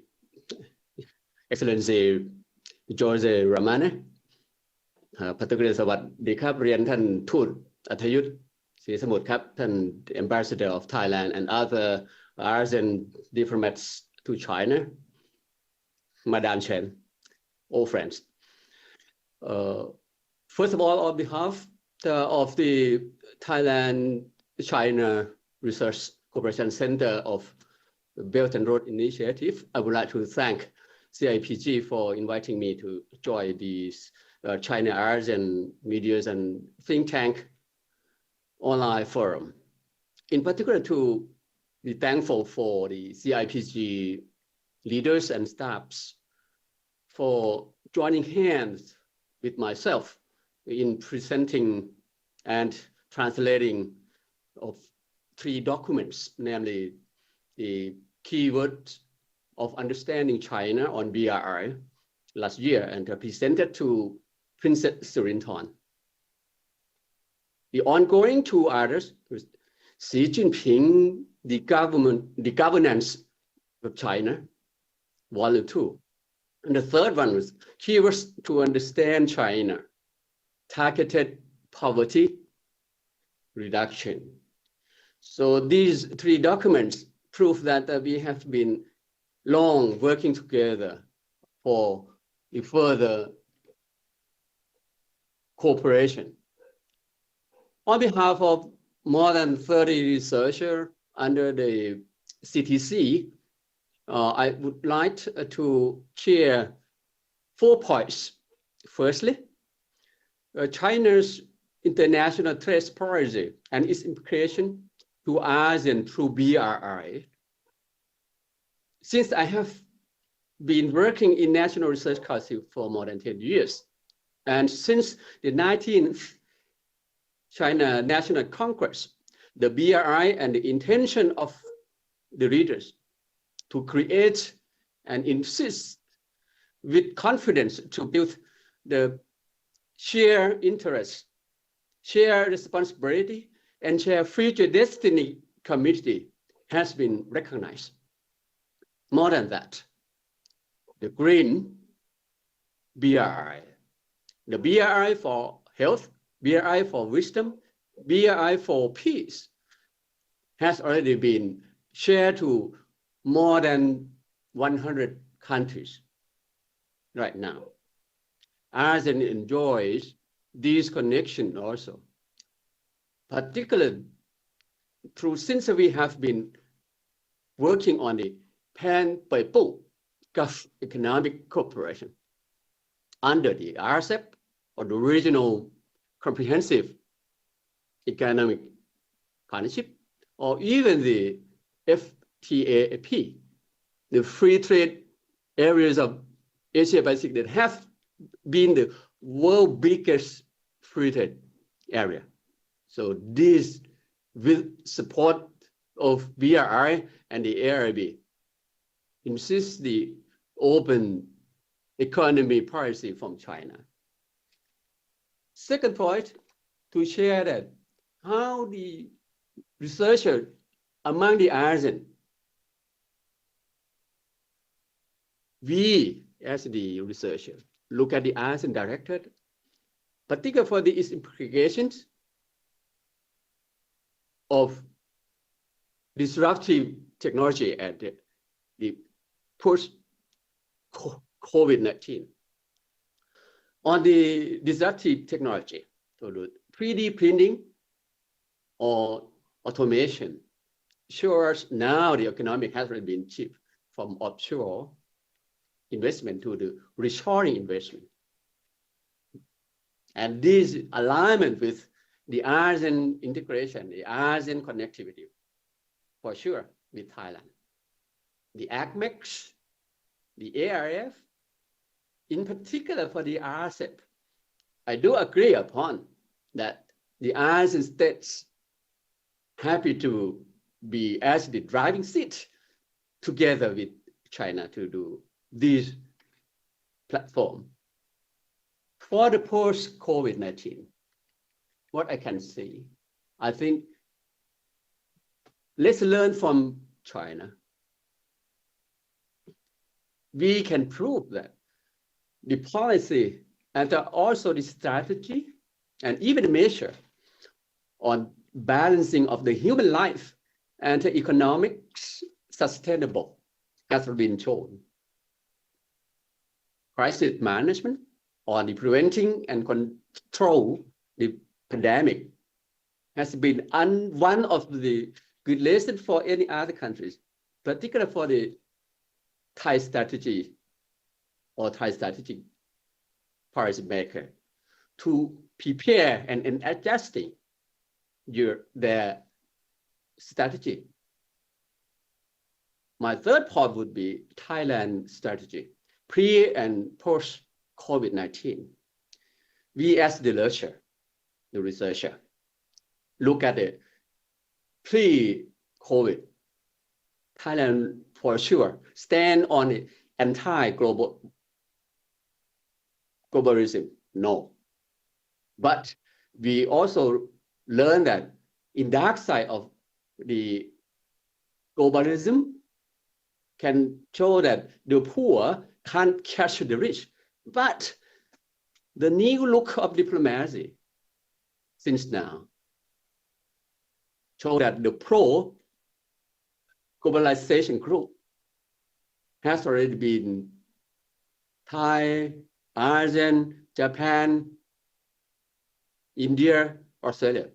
Excellency George Ramane, particularly สวัสดีครับเรียนท่านทูตอัธยุทธศรีสมุทรครับท่าน Ambassador of Thailand and other ASEAN diplomats to China, Madam Chen, all friends. First of all, on behalf of the Thailand-China Research Cooperation Center of the Belt and Road Initiative, I would like to thank CIPG for inviting me to join these China ASEAN Media and Think Tank online forum. In particular, to be thankful for the CIPG leaders and staffs for joining hands with myself in presenting and translating of 3 documents, namely the keywords of understanding China on BRI last year and presented to Princess Sirinthorn. The ongoing two others, Xi Jinping, the governance of China, Volume 2. And the third one was Keywords to Understand China, Targeted Poverty Reduction. So these three documents prove that we have been long working together for a further cooperation. On behalf of more than 30 researchers under the CTC, I would like to share 4 points. Firstly, China's international trade policy and its implication to ASEAN through BRI. Since I have been working in National Research Council for more than 10 years, and since the 19th China National Congress, the BRI and the intention of the leaders to create and insist with confidence to build the shared interest, shared responsibility, and shared future destiny community has been recognized. More than that, the green BRI, the BRI for health, BRI for wisdom, BRI for peace has already been shared to more than 100 countries right now. ASEAN enjoys this connection also, particularly since we have been working on the Pan-People Gulf Economic Cooperation under the RCEP, or the Regional Comprehensive Economic Partnership, or even the FTAP, the free trade areas of Asia Pacific that have been the world's biggest free trade area. So this, with support of BRI and the ARB, insists the open economy policy from China. Second point, to share that how the researchers among the ASEAN, we as the researcher look at the ASEAN directorate, particularly for its implications of disruptive technology at the post-COVID-19. On the disruptive technology, so the 3D printing or automation shows now the economic has already been shifted from offshore investment to the reshoring investment. And this alignment with the ASEAN integration, the ASEAN connectivity, for sure, with Thailand. The ACMEX, the ARF, in particular for the RCEP, I do agree upon that the ASEAN states happy to be as the driving seat together with China to do this platform. For the post-COVID-19, what I can say, I think let's learn from China. We can prove that the policy and also the strategy and even the measure on balancing of the human life and the economic sustainable has been shown. Crisis management or the preventing and control the pandemic has been one of the good lessons for any other countries, particularly for the Thai strategy or Thai strategic policy maker to prepare and adjusting their strategy. My third point would be Thailand strategy, pre and post COVID-19. We as the researcher, look at the pre-COVID. Thailand for sure stand on the anti-globalism, no. But we also learn that in dark side of the globalism can show that the poor can't catch the rich. But the new look of diplomacy since now show that the pro-globalization group has already been Thai, ASEAN, Japan, India, Australia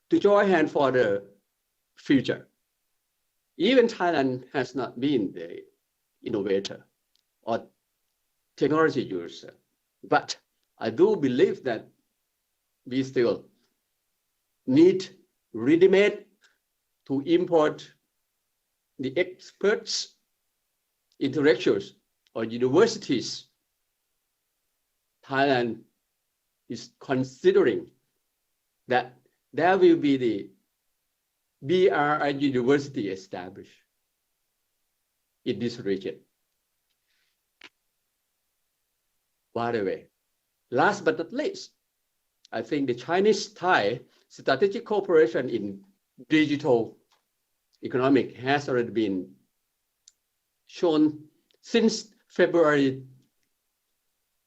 to join hands for the future. Even Thailand has not been the innovator or technology user, but I do believe that we still need ready-made to import the experts, intellectuals, or universities. Thailand is considering that there will be the BRI university established in this region. By the way, last but not least, I think the Chinese-Thai strategic cooperation in digital economic has already been shown since February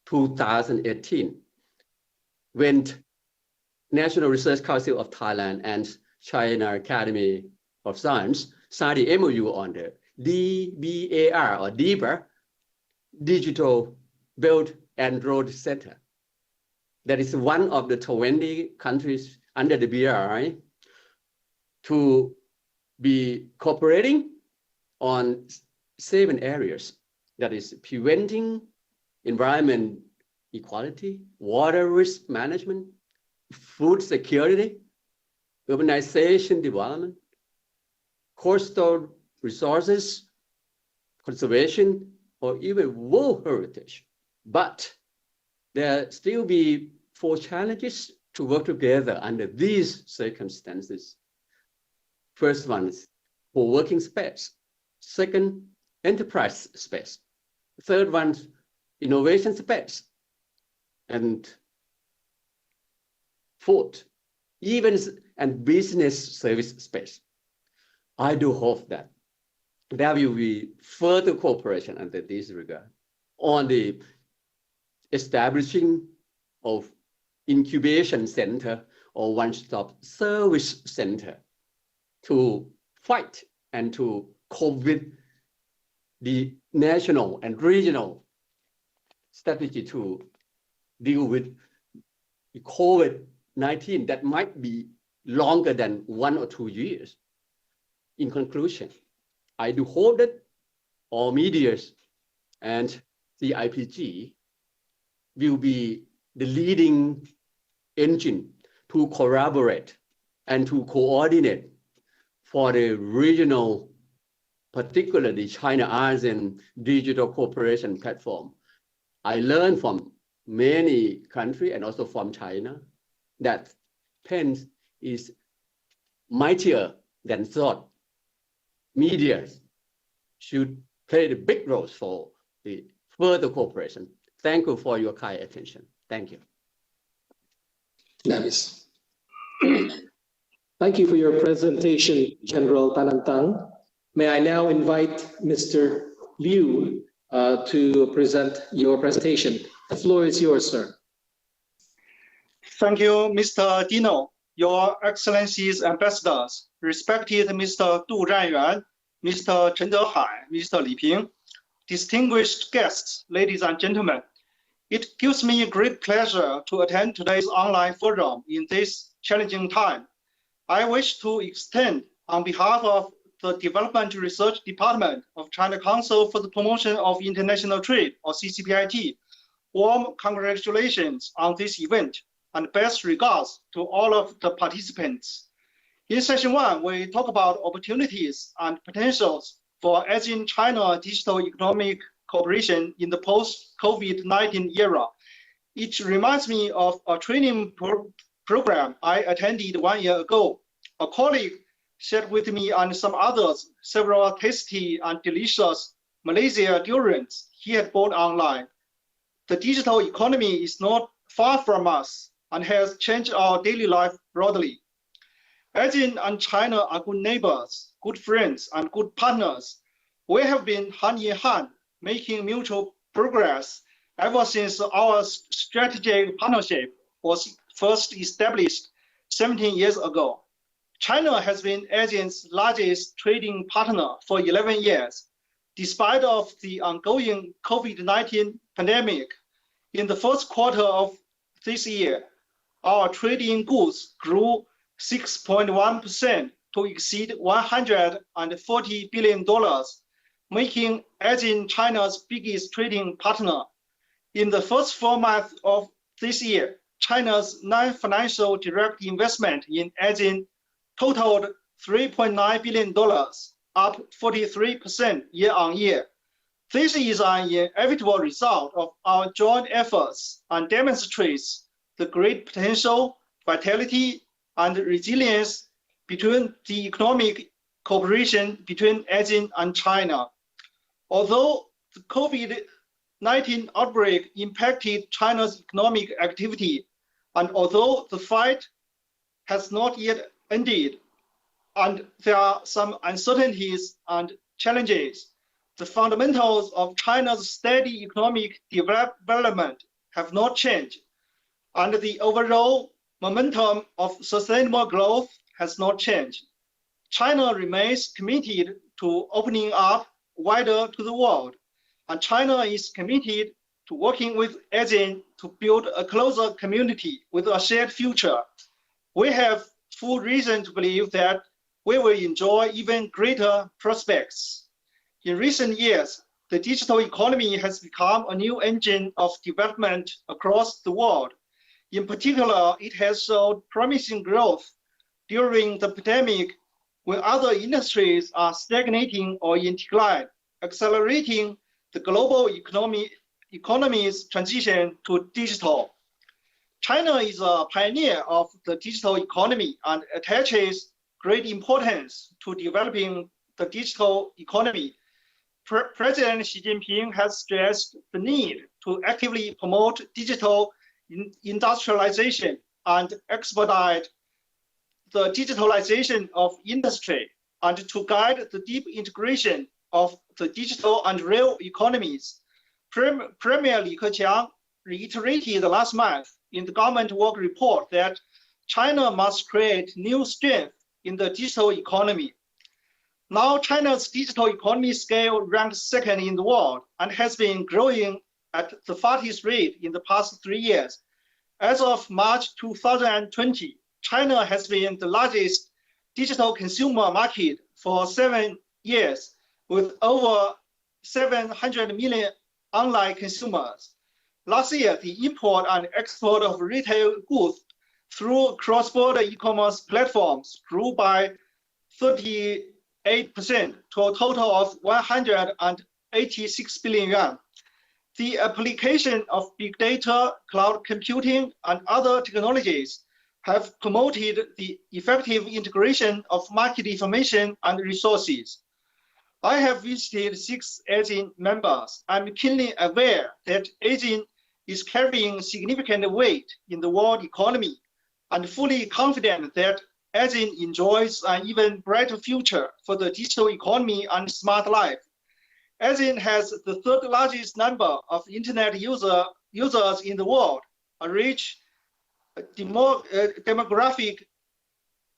2018, when National Research Council of Thailand and China Academy of Science signed the MOU on the DBAR or DBAR, Digital Belt and Road Center. That is one of the 20 countries under the BRI to be cooperating on 7 areas. That is preventing environment equality, water risk management, food security, urbanization development, coastal resources, conservation, or even world heritage. But there still be 4 challenges to work together under these circumstances. First one is co-working space. Second, enterprise space. Third one, innovation space. And fourth, events and business service space. I do hope that there will be further cooperation under this regard on the establishing of incubation center or one-stop service center to fight and to cope with the national and regional strategy to deal with the COVID-19 that might be longer than 1 or 2 years. In conclusion, I do hope that all medias and the IPG will be the leading engine to collaborate and to coordinate for the regional, particularly China-ASEAN digital cooperation platform. I learned from many countries and also from China that pen is mightier than sword. Media should play the big roles for the further cooperation. Thank you for your kind attention. Thank you. Nice. Thank you for your presentation, General Tanantang. May I now invite Mr. Liu to present your presentation. The floor is yours, sir. Thank you, Mr. Dino, Your Excellencies, Ambassadors, respected Mr. Du Zhanyuan, Mr. Chen Dehai, Mr. Li Ping, distinguished guests, ladies and gentlemen. It gives me great pleasure to attend today's online forum in this challenging time. I wish to extend, on behalf of the Development Research Department of China Council for the Promotion of International Trade, or CCPIT, warm congratulations on this event and best regards to all of the participants. In session 1, we talk about opportunities and potentials for ASEAN-China digital economic cooperation in the post-COVID-19 era. It reminds me of a training program I attended 1 year ago. A colleague shared with me and some others several tasty and delicious Malaysia durians he had bought online. The digital economy is not far from us, and has changed our daily life broadly. ASEAN and China are good neighbors, good friends, and good partners. We have been hand in hand, making mutual progress ever since our strategic partnership was first established 17 years ago. China has been ASEAN's largest trading partner for 11 years. Despite of the ongoing COVID-19 pandemic, in the first quarter of this year, our trading goods grew 6.1% to exceed $140 billion, making ASEAN China's biggest trading partner. In the first 4 months of this year, China's non-financial direct investment in ASEAN totaled $3.9 billion, up 43% year-on-year. This is an inevitable result of our joint efforts and demonstrates the great potential, vitality, and resilience between the economic cooperation between ASEAN and China. Although the COVID-19 outbreak impacted China's economic activity, and although the fight has not yet ended, and there are some uncertainties and challenges, the fundamentals of China's steady economic development have not changed, and the overall momentum of sustainable growth has not changed. China remains committed to opening up wider to the world, and China is committed to working with ASEAN to build a closer community with a shared future. We have full reason to believe that we will enjoy even greater prospects. In recent years, the digital economy has become a new engine of development across the world. In particular, it has showed promising growth during the pandemic when other industries are stagnating or in decline, accelerating the global economy's transition to digital. China is a pioneer of the digital economy and attaches great importance to developing the digital economy. President Xi Jinping has stressed the need to actively promote digital industrialization and expedite the digitalization of industry, and to guide the deep integration of the digital and real economies. Premier Li Keqiang reiterated last month in the government work report that China must create new strength in the digital economy. Now, China's digital economy scale ranks second in the world and has been growing at the fastest rate in the past 3 years. As of March 2020, China has been the largest digital consumer market for 7 years, with over 700 million online consumers. Last year, the import and export of retail goods through cross-border e-commerce platforms grew by 38% to a total of 186 billion yuan. The application of big data, cloud computing, and other technologies have promoted the effective integration of market information and resources. I have visited 6 ASEAN members. I'm keenly aware that ASEAN is carrying significant weight in the world economy, and fully confident that ASEAN enjoys an even brighter future for the digital economy and smart life. ASEAN has the 3rd largest number of internet users in the world, a rich demographic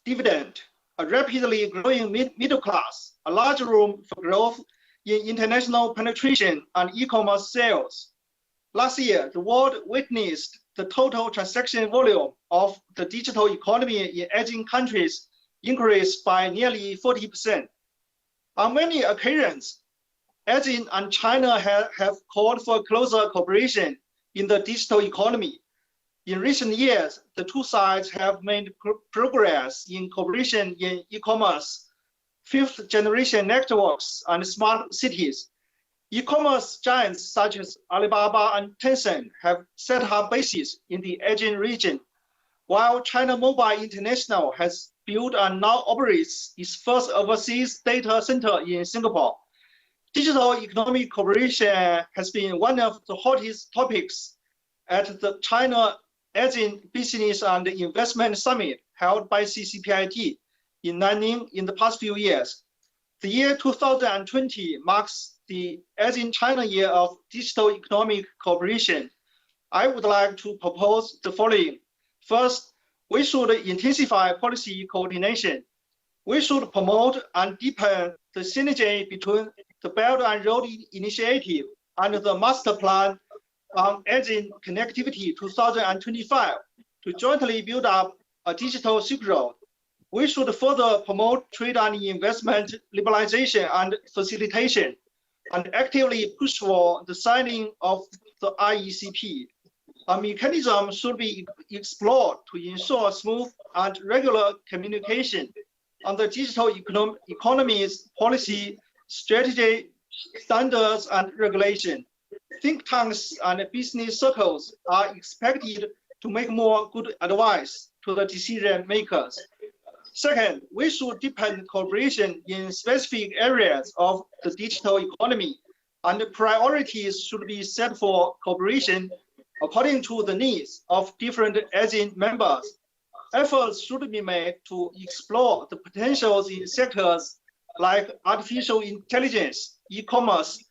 dividend, a rapidly growing middle class, a large room for growth in international penetration and e-commerce sales. Last year, the world witnessed the total transaction volume of the digital economy in ASEAN countries increased by nearly 40%. On many occasions, ASEAN and China have called for closer cooperation in the digital economy. In recent years, the two sides have made progress in cooperation in e-commerce, 5th-generation networks, and smart cities. E-commerce giants such as Alibaba and Tencent have set up bases in the ASEAN region, while China Mobile International has built and now operates its first overseas data center in Singapore. Digital economic cooperation has been one of the hottest topics at the China ASEAN Business and Investment Summit held by CCPIT in Nanning in the past few years. The year 2020 marks the ASEAN-China Year of Digital Economic Cooperation. I would like to propose the following. First, we should intensify policy coordination. We should promote and deepen the synergy between the Belt and Road Initiative and the Master Plan on ASEAN Connectivity 2025 to jointly build up a digital Silk Road. We should further promote trade and investment liberalization and facilitation and actively push for the signing of the RECP. A mechanism should be explored to ensure smooth and regular communication on the digital economy's policy, strategy, standards, and regulation. Think tanks and business circles are expected to make more good advice to the decision makers. Second, we should deepen cooperation in specific areas of the digital economy, and priorities should be set for cooperation according to the needs of different ASEAN members. Efforts should be made to explore the potentials in sectors like artificial intelligence, e-commerce,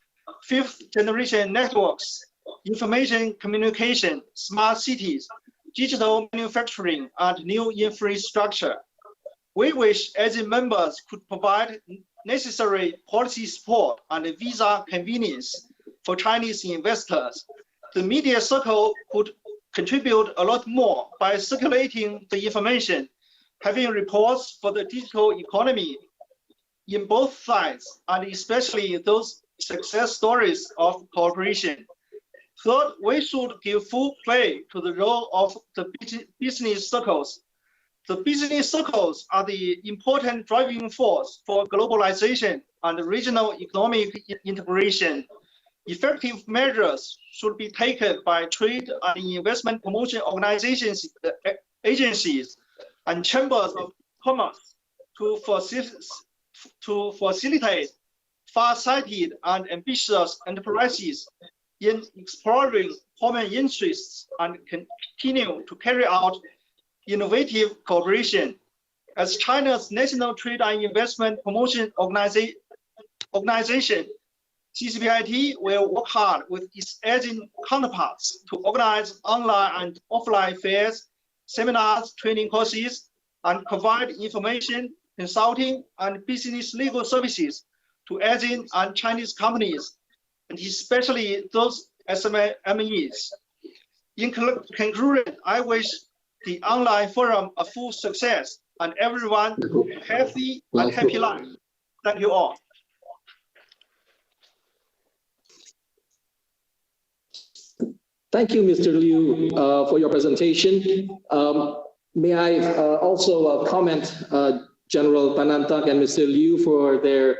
fifth-generation networks, information communication, smart cities, digital manufacturing, and new infrastructure. We wish ASEAN members could provide necessary policy support and visa convenience for Chinese investors. The media circle could contribute a lot more by circulating the information, having reports for the digital economy in both sides, and especially those success stories of cooperation. Third, we should give full play to the role of the business circles. The business circles are the important driving force for globalization and regional economic integration. Effective measures should be taken by trade and investment promotion organizations, agencies, and chambers of commerce to facilitate far-sighted and ambitious enterprises in exploring common interests and continue to carry out innovative cooperation. As China's National Trade and Investment Promotion Organization, CCPIT will work hard with its ASEAN counterparts to organize online and offline fairs, seminars, training courses, and provide information, consulting, and business legal services to ASEAN and Chinese companies, and especially those SMEs. In conclusion, I wish the online forum a full success and everyone a healthy and happy life. Thank you all. Thank you, Mr. Liu, for your presentation. May I also comment General Panantak and Mr. Liu for their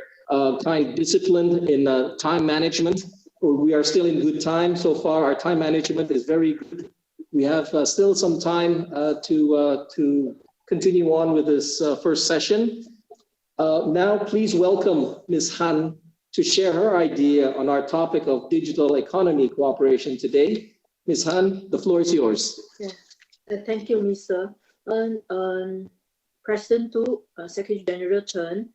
kind discipline in time management. We are still in good time so far. Our time management is very good. We have still some time to continue on with this first session. Now, please welcome Ms. Han to share her idea on our topic of digital economy cooperation today. Ms. Han, the floor is yours. Thank you, Mr. President Tu, Secretary General Chen,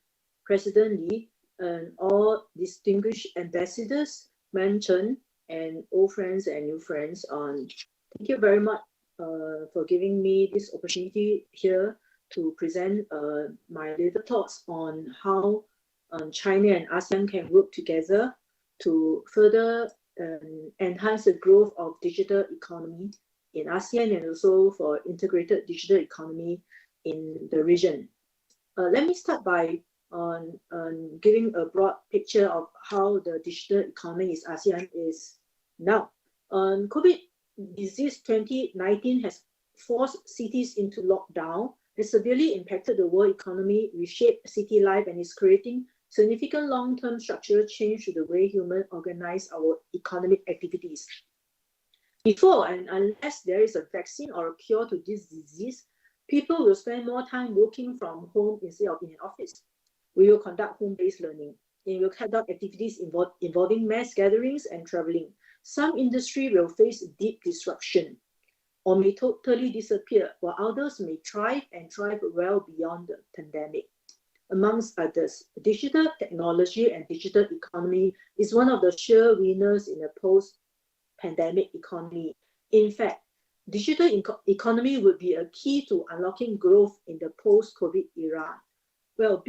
President Li, and all distinguished ambassadors, Man Chen, and old friends and new friends. Thank you very much for giving me this opportunity here to present my little thoughts on how China and ASEAN can work together to further enhance the growth of digital economy in ASEAN and also for integrated digital economy in the region. Let me start by giving a broad picture of how the digital economy in ASEAN is now. COVID disease 2019 has forced cities into lockdown, has severely impacted the world economy, reshaped city life, and is creating significant long-term structural change to the way humans organize our economic activities. Before and unless there is a vaccine or a cure to this disease, people will spend more time working from home instead of in an office. We will conduct home-based learning. We will conduct activities involving mass gatherings and traveling. Some industry will face deep disruption. or may totally disappear, while others may thrive and thrive well beyond the pandemic. Amongst others, digital technology and digital economy is one of the sure winners in a post-pandemic economy. In fact, digital economy would be a key to unlocking growth in the post-COVID era. Well,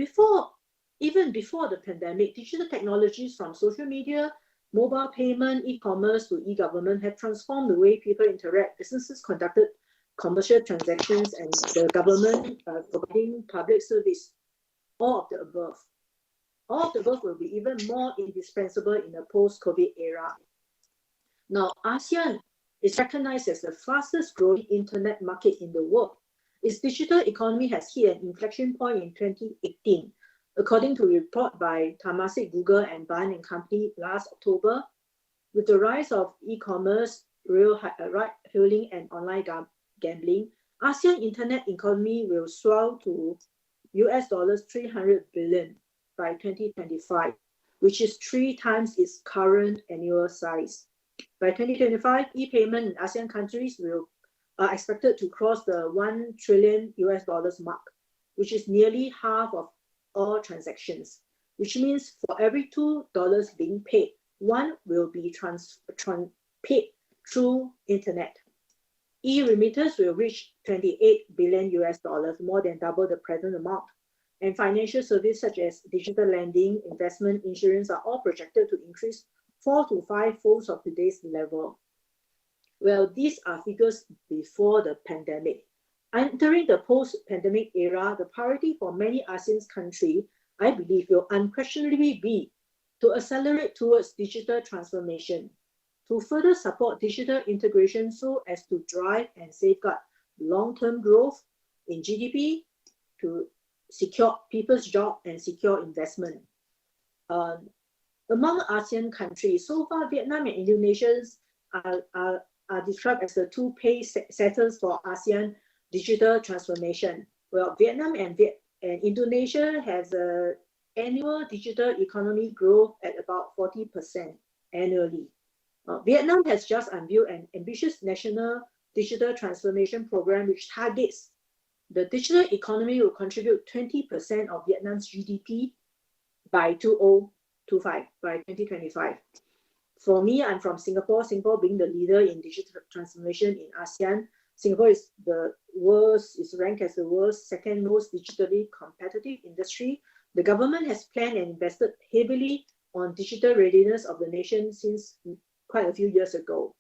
even before the pandemic, digital technologies from social media, mobile payment, e-commerce to e-government have transformed the way people interact, businesses conducted commercial transactions, and the government providing public service. All of the above. All of the above will be even more indispensable in a post-COVID era. Now, ASEAN is recognized as the fastest growing internet market in the world. Its digital economy has hit an inflection point in 2018. According to a report by Temasek, Google, and Bain & Company last October, with the rise of e-commerce, ride-hailing, and online gambling, ASEAN internet economy will swell to US $300 billion by 2025, which is 3 times its current annual size. By 2025, e-payment in ASEAN countries are expected to cross the $1 trillion mark, which is nearly half of all transactions, which means for every $2 being paid, 1 will be paid through internet. E-remitters will reach $28 billion, more than double the present amount. And financial services such as digital lending, investment, insurance are all projected to increase 4 to 5-fold of today's level. Well, these are figures before the pandemic. Entering the post-pandemic era, the priority for many ASEAN countries, I believe, will unquestionably be to accelerate towards digital transformation, to further support digital integration so as to drive and safeguard long-term growth in GDP, to secure people's jobs and secure investment. Among ASEAN countries, so far Vietnam and Indonesia are described as the 2 pace setters for ASEAN digital transformation. Well, Vietnam and Indonesia has an annual digital economy growth at about 40% annually. Vietnam has just unveiled an ambitious national digital transformation program which targets the digital economy will contribute 20% of Vietnam's GDP by 2025. For me, I'm from Singapore. Singapore being the leader in digital transformation in ASEAN. Singapore is ranked as the world's 2nd most digitally competitive industry. The government has planned and invested heavily on digital readiness of the nation since quite a few years ago.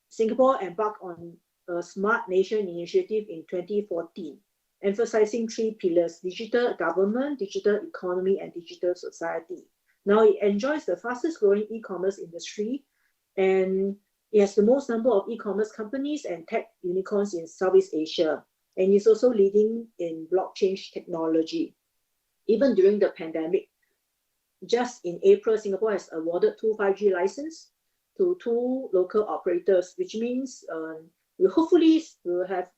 Singapore embarked on a Smart Nation initiative in 2014, emphasizing 3 pillars: digital government, digital economy, and digital society. Now it enjoys the fastest growing e-commerce industry, and it has the most number of e-commerce companies and tech unicorns in Southeast Asia, and is also leading in blockchain technology. Even during the pandemic, just in April, Singapore has awarded 2 5G licenses to 2 local operators, which means we hopefully will have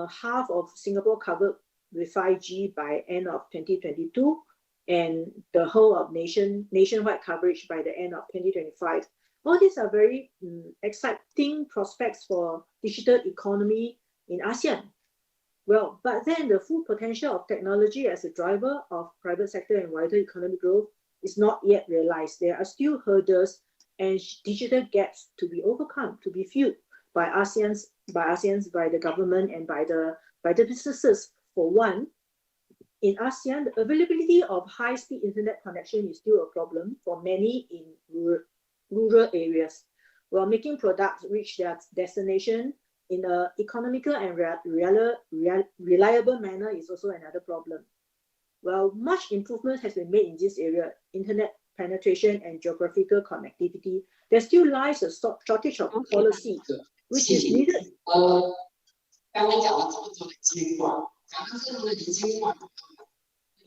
half of Singapore covered with 5G by end of 2022, and the whole of nationwide coverage by the end of 2025. All these are very exciting prospects for digital economy in ASEAN. Well, but then the full potential of technology as a driver of private sector and wider economic growth is not yet realized. There are still hurdles and digital gaps to be overcome, to be filled by the government and by the businesses. For one, in ASEAN, the availability of high-speed internet connection is still a problem for many in rural areas. While making products reach their destination in an economical and reliable manner is also another problem. Well, much improvement has been made in this area, internet penetration and geographical connectivity. There still lies a shortage of policy, which is needed.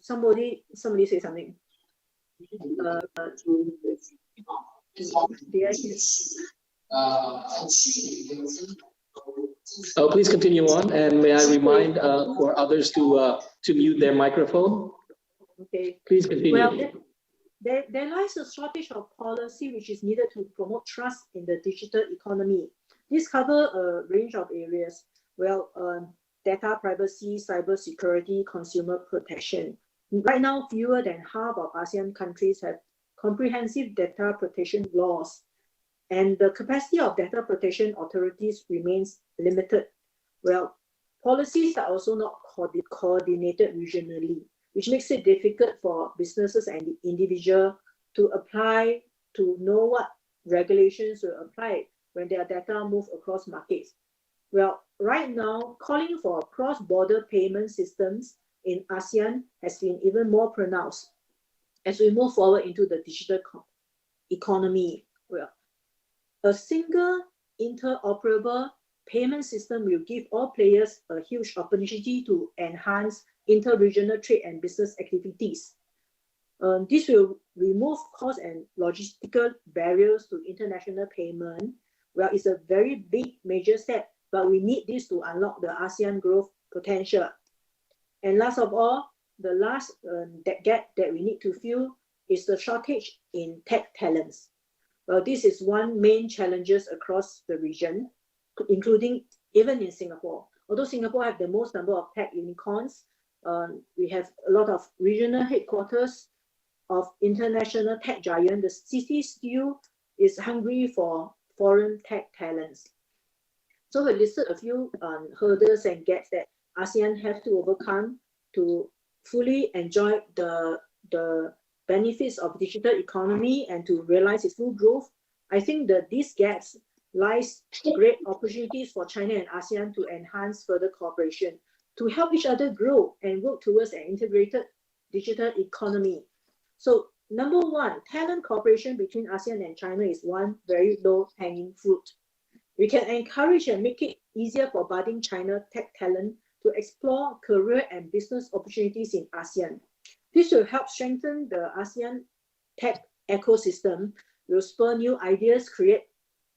Somebody say something. Please continue on, and may I remind for others to mute their microphone. Okay. Please continue. Well, there lies a shortage of policy which is needed to promote trust in the digital economy. These cover a range of areas. Well, data privacy, cyber security, consumer protection. Right now, fewer than half of ASEAN countries have comprehensive data protection laws, and the capacity of data protection authorities remains limited. Well, policies are also not coordinated regionally, which makes it difficult for businesses and the individual to apply, to know what regulations will apply when their data move across markets. Well, right now, calling for cross-border payment systems in ASEAN has been even more pronounced as we move forward into the digital economy. Well, a single interoperable payment system will give all players a huge opportunity to enhance inter-regional trade and business activities. This will remove cost and logistical barriers to international payment. Well, it's a very big major step, but we need this to unlock the ASEAN growth potential. And last of all, the last gap that we need to fill is the shortage in tech talents. Well, this is one main challenges across the region, including even in Singapore. Although Singapore have the most number of tech unicorns, we have a lot of regional headquarters of international tech giants. The city still is hungry for foreign tech talents. So we listed a few hurdles and gaps that ASEAN have to overcome to fully enjoy the benefits of digital economy and to realize its full growth. I think that these gaps lies great opportunities for China and ASEAN to enhance further cooperation, to help each other grow and work towards an integrated digital economy. So number one, talent cooperation between ASEAN and China is one very low-hanging fruit. We can encourage and make it easier for budding China tech talent to explore career and business opportunities in ASEAN. This will help strengthen the ASEAN tech ecosystem, will spur new ideas, create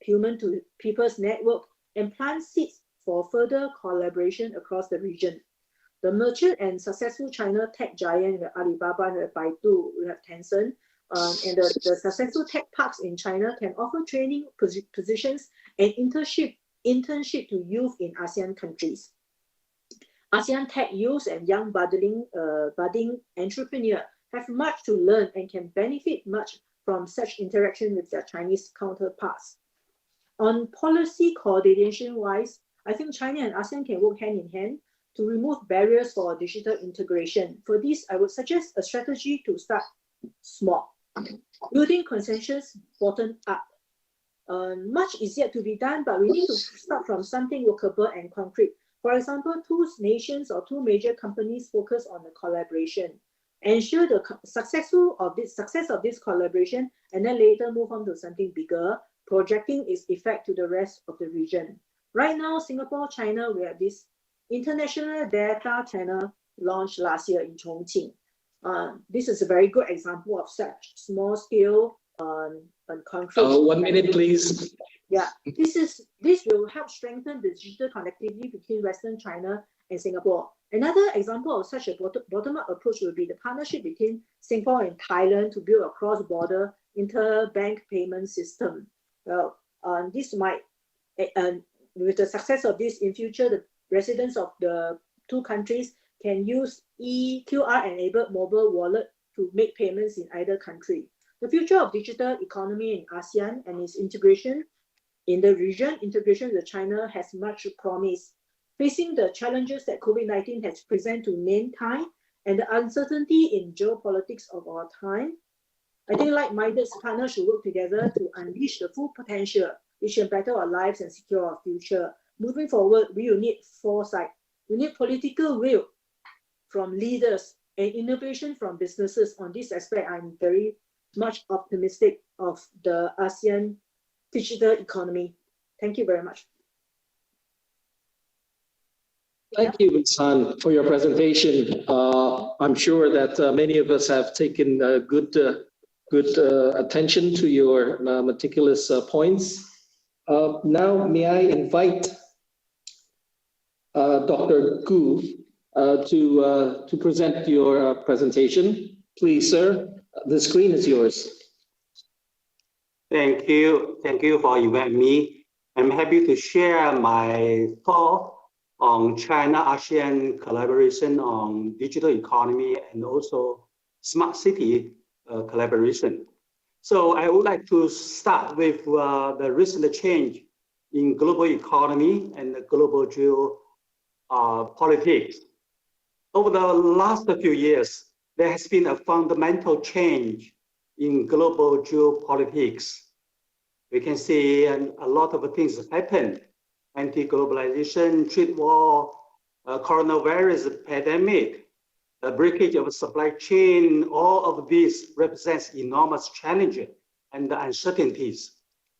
human-to-people's network, and plant seeds for further collaboration across the region. The mature and successful China tech giant, Alibaba, Baidu, we have Tencent, and the successful tech parks in China can offer training positions and internship to youth in ASEAN countries. ASEAN tech youth and young budding entrepreneurs have much to learn and can benefit much from such interaction with their Chinese counterparts. On policy coordination-wise, I think China and ASEAN can work hand in hand to remove barriers for digital integration. For this, I would suggest a strategy to start small, building consensus bottom up. Much is yet to be done, but we need to start from something workable and concrete. For example, two nations or two major companies focus on the collaboration, ensure the success of this collaboration, and then later move on to something bigger, projecting its effect to the rest of the region. Right now, Singapore, China, we have this international data channel launched last year in Chongqing. This is a very good example of such small scale and concrete. 1 minute, please. Yeah, this will help strengthen the digital connectivity between Western China and Singapore. Another example of such a bottom-up approach will be the partnership between Singapore and Thailand to build a cross-border interbank payment system. Well, this might, with the success of this in future, the residents of the two countries can use QR-enabled mobile wallet to make payments in either country. The future of digital economy in ASEAN and its integration in the region, integration with China has much promise. Facing the challenges that COVID-19 has presented to mankind and the uncertainty in geopolitics of our time, I think like-minded partners should work together to unleash the full potential, which can better our lives and secure our future. Moving forward, we will need foresight. We need political will from leaders and innovation from businesses. On this aspect, I'm very much optimistic of the ASEAN digital economy. Thank you very much. Thank you, Ms. Han, for your presentation. I'm sure that many of us have taken good attention to your meticulous points. Now, may I invite Dr. Gu to present your presentation. Please, sir, the screen is yours. Thank you for inviting me. I'm happy to share my thought on China-ASEAN collaboration on digital economy and also smart city collaboration. So I would like to start with the recent change in global economy and the global geopolitics. Over the last few years, there has been a fundamental change in global geopolitics. We can see a lot of things happen: anti-globalization, trade war, coronavirus pandemic, the breakage of supply chain. All of this represents enormous challenges and uncertainties.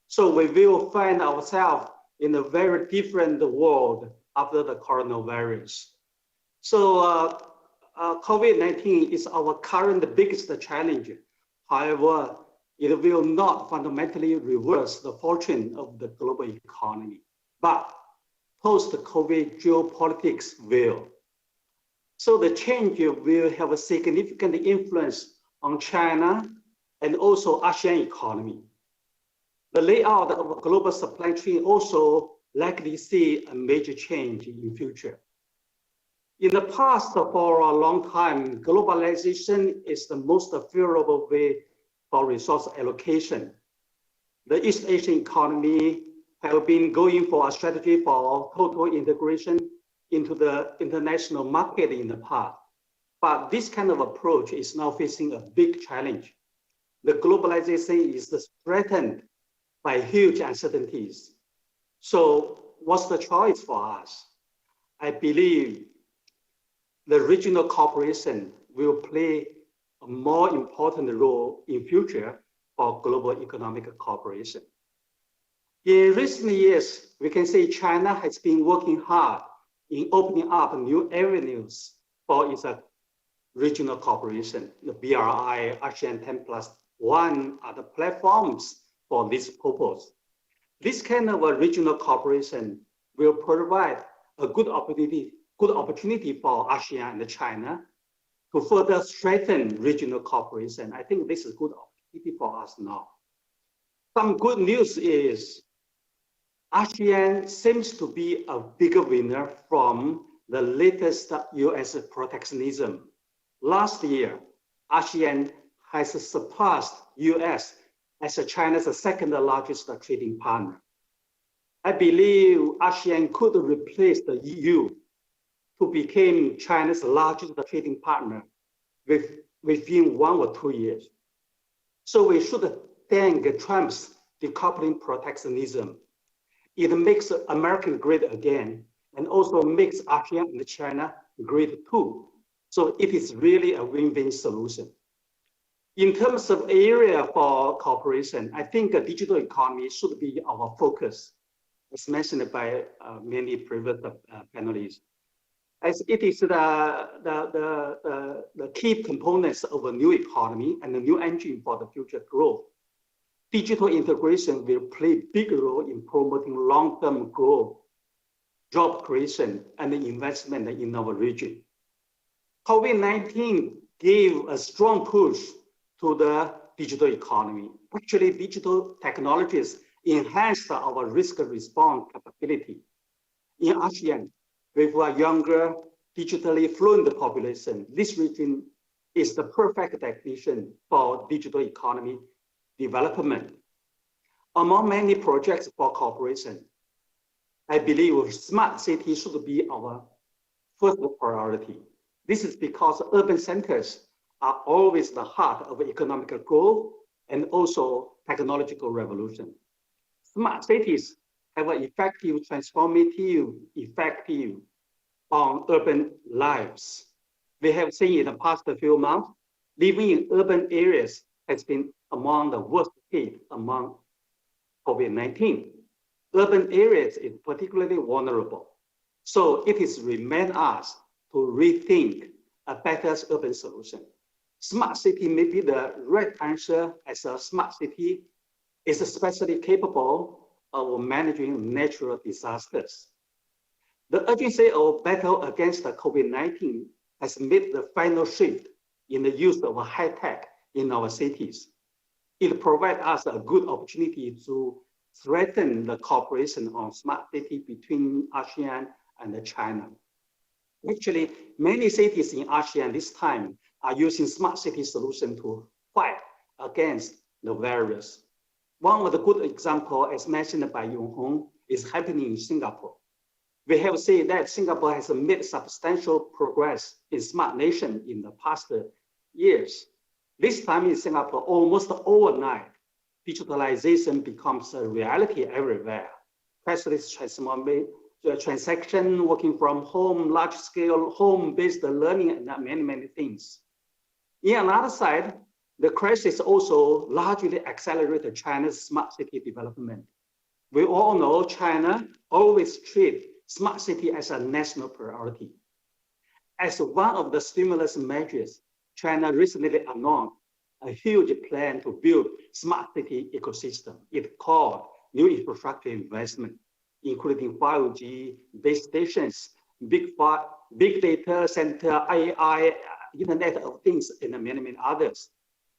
So we will find ourselves in a very different world after the coronavirus. So COVID-19 is our current biggest challenge. However, it will not fundamentally reverse the fortune of the global economy, but post-COVID geopolitics will. So the change will have a significant influence on China and also ASEAN economy. The layout of a global supply chain also likely see a major change in future. In the past, for a long time, globalization is the most favorable way for resource allocation. The East Asian economy have been going for a strategy for total integration into the international market in the past. But this kind of approach is now facing a big challenge. The globalization is threatened by huge uncertainties. So what's the choice for us? I believe the regional cooperation will play a more important role in future for global economic cooperation. In recent years, we can say China has been working hard in opening up new avenues for its regional cooperation. The BRI, ASEAN 10+1 are the platforms for this purpose. This kind of a regional cooperation will provide a good opportunity for ASEAN and China to further strengthen regional cooperation. I think this is a good opportunity for us now. Some good news is ASEAN seems to be a bigger winner from the latest US protectionism. Last year, ASEAN has surpassed US as China's second largest trading partner. I believe ASEAN could replace the EU to become China's largest trading partner within 1 or 2 years. So we should thank Trump's decoupling protectionism. It makes America great again and also makes ASEAN and China great too. So it is really a win-win solution. In terms of area for cooperation, I think a digital economy should be our focus, as mentioned by many previous panelists, as it is the key components of a new economy and a new engine for the future growth. Digital integration will play a big role in promoting long-term growth, job creation, and investment in our region. COVID-19 gave a strong push to the digital economy. Actually, digital technologies enhanced our risk response capability. In ASEAN, with a younger, digitally fluent population, this region is the perfect destination for digital economy development. Among many projects for cooperation, I believe smart cities should be our first priority. This is because urban centers are always the heart of economic growth and also technological revolution. Smart cities have an effective, transformative effect on urban lives. We have seen in the past few months, living in urban areas has been among the worst hit among COVID-19. Urban areas is particularly vulnerable. So it is remain us to rethink a better urban solution. Smart city may be the right answer, as a smart city is especially capable of managing natural disasters. The urgency of battle against the COVID-19 has made the final shift in the use of high tech in our cities. It provides us a good opportunity to threaten the cooperation on smart city between ASEAN and China. Actually, many cities in ASEAN this time are using smart city solution to fight against the virus. One of the good examples, as mentioned by Yonghong, is happening in Singapore. We have seen that Singapore has made substantial progress in smart nation in the past years. This time in Singapore, almost overnight, digitalization becomes a reality everywhere. Cashless transaction, working from home, large-scale home-based learning, and many things. In another side, the crisis also largely accelerated China's smart city development. We all know China always treats smart city as a national priority. As one of the stimulus measures, China recently announced a huge plan to build smart city ecosystem. It called new infrastructure investment, including 5G, base stations, big data center, AI, Internet of Things, and many others.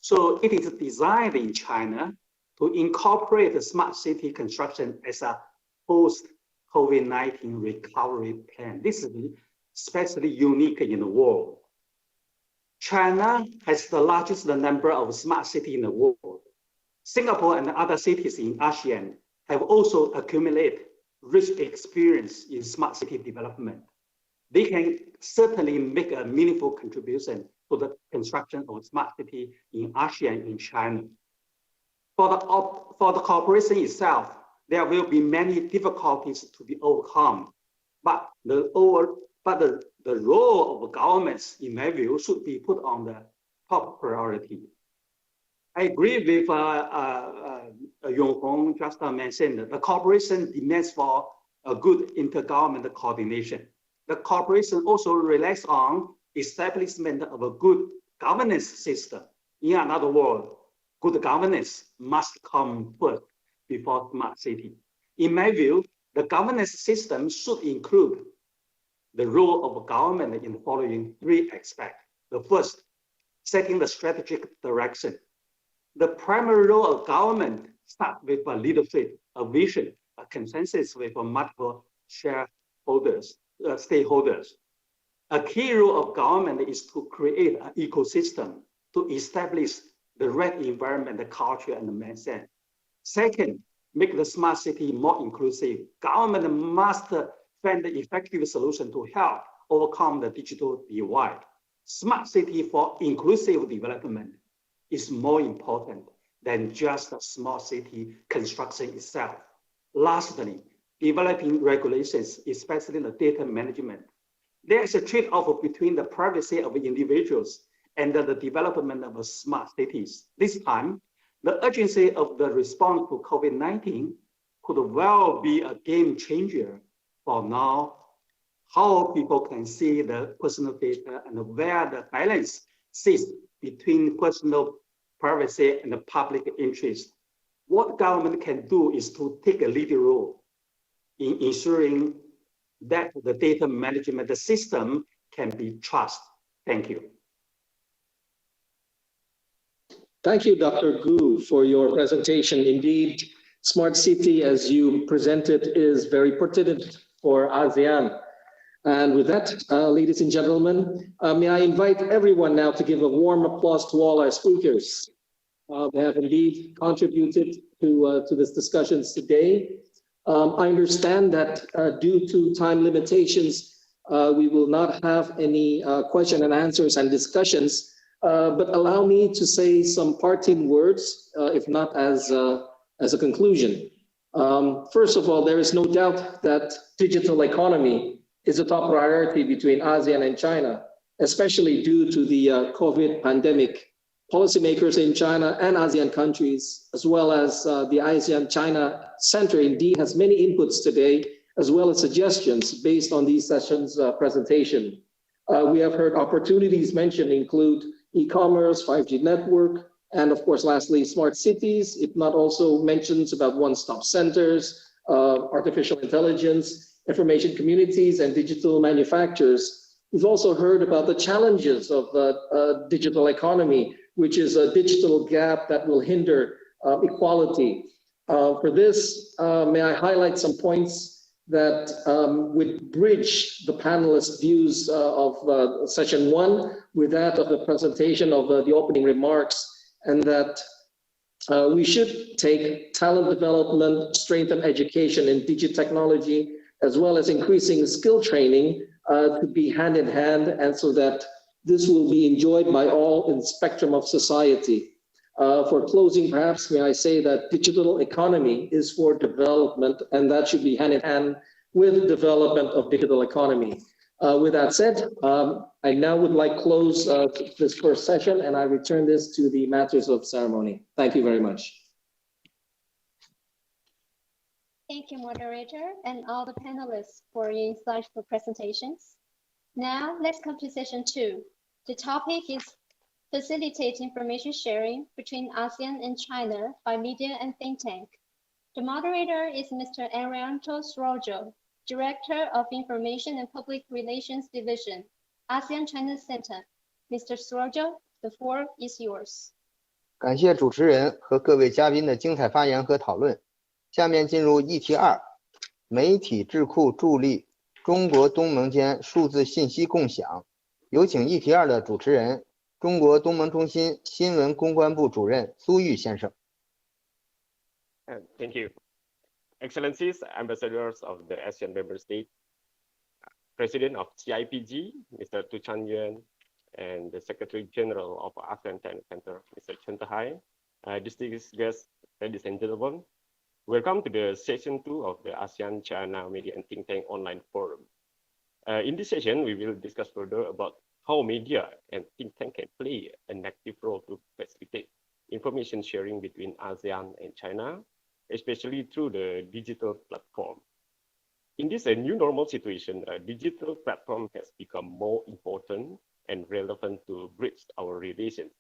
So it is designed in China to incorporate the smart city construction as a post-COVID-19 recovery plan. This is especially unique in the world. China has the largest number of smart cities in the world. Singapore and other cities in ASEAN have also accumulated rich experience in smart city development. They can certainly make a meaningful contribution to the construction of smart city in ASEAN in China. For the cooperation itself, there will be many difficulties to be overcome, but the role of governments, in my view, should be put on the top priority. I agree with Yonghong just mentioned that the cooperation demands for a good intergovernmental coordination. The cooperation also relies on establishment of a good governance system. In another word, good governance must come first before smart city. In my view, the governance system should include the role of government in the following three aspects. The first, setting the strategic direction. The primary role of government starts with a leadership, a vision, a consensus with multiple stakeholders. A key role of government is to create an ecosystem to establish the right environment, the culture, and the mindset. Second, make the smart city more inclusive. Government must find the effective solution to help overcome the digital divide. Smart city for inclusive development is more important than just a small city construction itself. Lastly, developing regulations, especially the data management. There is a trade-off between the privacy of individuals and the development of smart cities. This time, the urgency of the response to COVID-19 could well be a game changer for now, how people can see the personal data and where the balance sits between personal privacy and the public interest. What government can do is to take a leading role in ensuring that the data management system can be trusted. Thank you. Thank you, Dr. Gu, for your presentation. Indeed, smart city, as you presented, is very pertinent for ASEAN. And with that, ladies and gentlemen, may I invite everyone now to give a warm applause to all our speakers. They have indeed contributed to this discussions today. I understand that due to time limitations, we will not have any question and answers and discussions, but allow me to say some parting words, if not as a conclusion. First of all, there is no doubt that digital economy is a top priority between ASEAN and China, especially due to the COVID pandemic. Policymakers in China and ASEAN countries, as well as the ASEAN-China Centre, indeed has many inputs today, as well as suggestions based on these sessions' presentation. We have heard opportunities mentioned include e-commerce, 5G network, and of course, lastly, smart cities. If not also mentions about one-stop centers, artificial intelligence, information communities, and digital manufacturers. We've also heard about the challenges of digital economy, which is a digital gap that will hinder equality. For this, may I highlight some points that would bridge the panelists' views of session 1 with that of the presentation of the opening remarks, and that we should take talent development, strengthen education in digital technology, as well as increasing skill training to be hand in hand, and so that this will be enjoyed by all in the spectrum of society. For closing, perhaps may I say that digital economy is for development, and that should be hand in hand with development of digital economy. With that said, I now would like to close this first session, and I return this to the masters of ceremony. Thank you very much. Thank you, moderator, and all the panelists for your insightful presentations. Now, let's come to session 2. The topic is facilitate information sharing between ASEAN and China by media and think tank. The moderator is Mr. Arianto Srojo, Director of Information and Public Relations Division, ASEAN-China Centre. Mr. Srojo, the floor is yours. 感谢主持人和各位嘉宾的精彩发言和讨论。下面进入议题2，媒体智库助力中国东盟间数字信息共享。有请议题2的主持人，中国东盟中心新闻公关部主任苏玉先生。Thank you. Excellencies, ambassadors of the ASEAN member states, President of CIPG, Mr. Tu Chanyuan, and the Secretary General of ASEAN-China Centre, Mr. Chen Tehai, distinguished guests, ladies and gentlemen, welcome to the session 2 of the ASEAN-China Media and Think Tank Online Forum. In this session, we will discuss further about how media and think tank can play an active role to facilitate information sharing between ASEAN and China, especially through the digital platform. In this new normal situation, a digital platform has become more important and relevant to bridge our relations,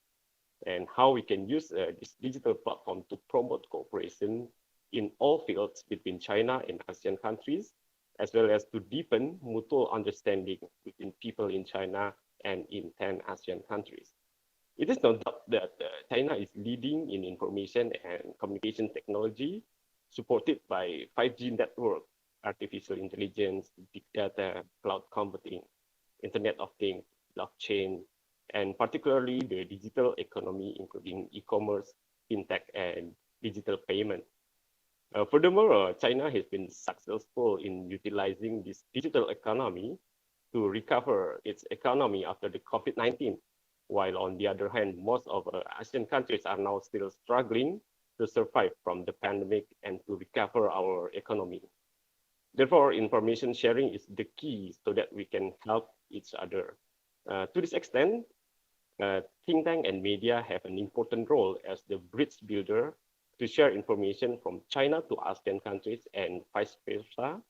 and how we can use this digital platform to promote cooperation in all fields between China and ASEAN countries, as well as to deepen mutual understanding between people in China and in 10 ASEAN countries. It is no doubt that China is leading in information and communication technology, supported by 5G network, artificial intelligence, big data, cloud computing, Internet of Things, blockchain, and particularly the digital economy, including e-commerce, fintech, and digital payment. Furthermore, China has been successful in utilizing this digital economy to recover its economy after the COVID-19, while on the other hand, most of ASEAN countries are now still struggling to survive from the pandemic and to recover our economy. Therefore, information sharing is the key so that we can help each other. To this extent, think tank and media have an important role as the bridge builder to share information from China to ASEAN countries and vice versa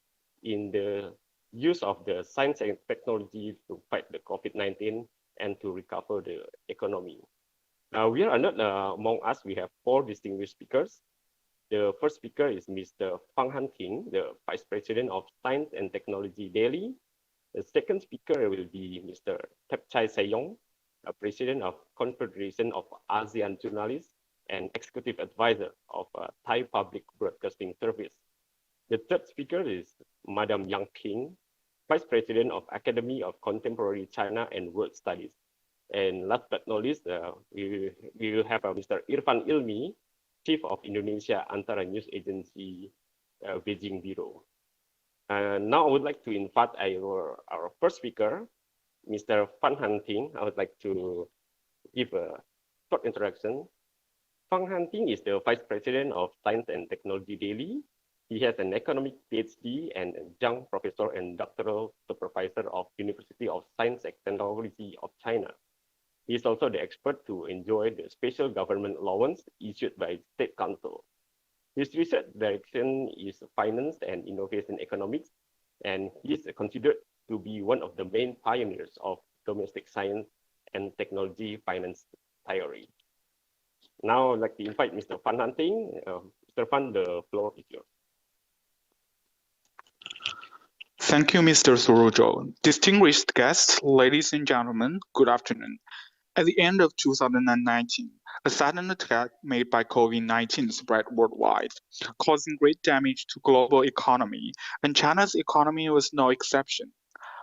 in the use of the science and technology to fight the COVID-19 and to recover the economy. We are honored among us, we have 4 distinguished speakers. The first speaker is Mr. Fang Han-ting, the Vice President of Science and Technology Delhi. The second speaker will be Mr. Thepchai Sayong, President of Confederation of ASEAN Journalists and Executive Advisor of Thai Public Broadcasting Service. The third speaker is Madam Yang Ping, Vice President of Academy of Contemporary China and World Studies. And last but not least, we will have Mr. Irfan Ilmi, Chief of Indonesia Antara News Agency, Beijing Bureau. Now I would like to invite our first speaker, Mr. Fang Han-ting. I would like to give a short introduction. Fang Han-ting is the Vice President of Science and Technology Delhi. He has an economic PhD and adjunct professor and doctoral supervisor of University of Science and Technology of China. He is also the expert to enjoy the special government allowance issued by State Council. His research direction is finance and innovation economics, and he is considered to be one of the main pioneers of domestic science and technology finance theory. Now I'd like to invite Mr. Fang Han-ting. Mr. Fang, the floor is yours. Thank you, Mr. Sorojo. Distinguished guests, ladies and gentlemen, good afternoon. At the end of 2019, a sudden attack made by COVID-19 spread worldwide, causing great damage to global economy, and China's economy was no exception.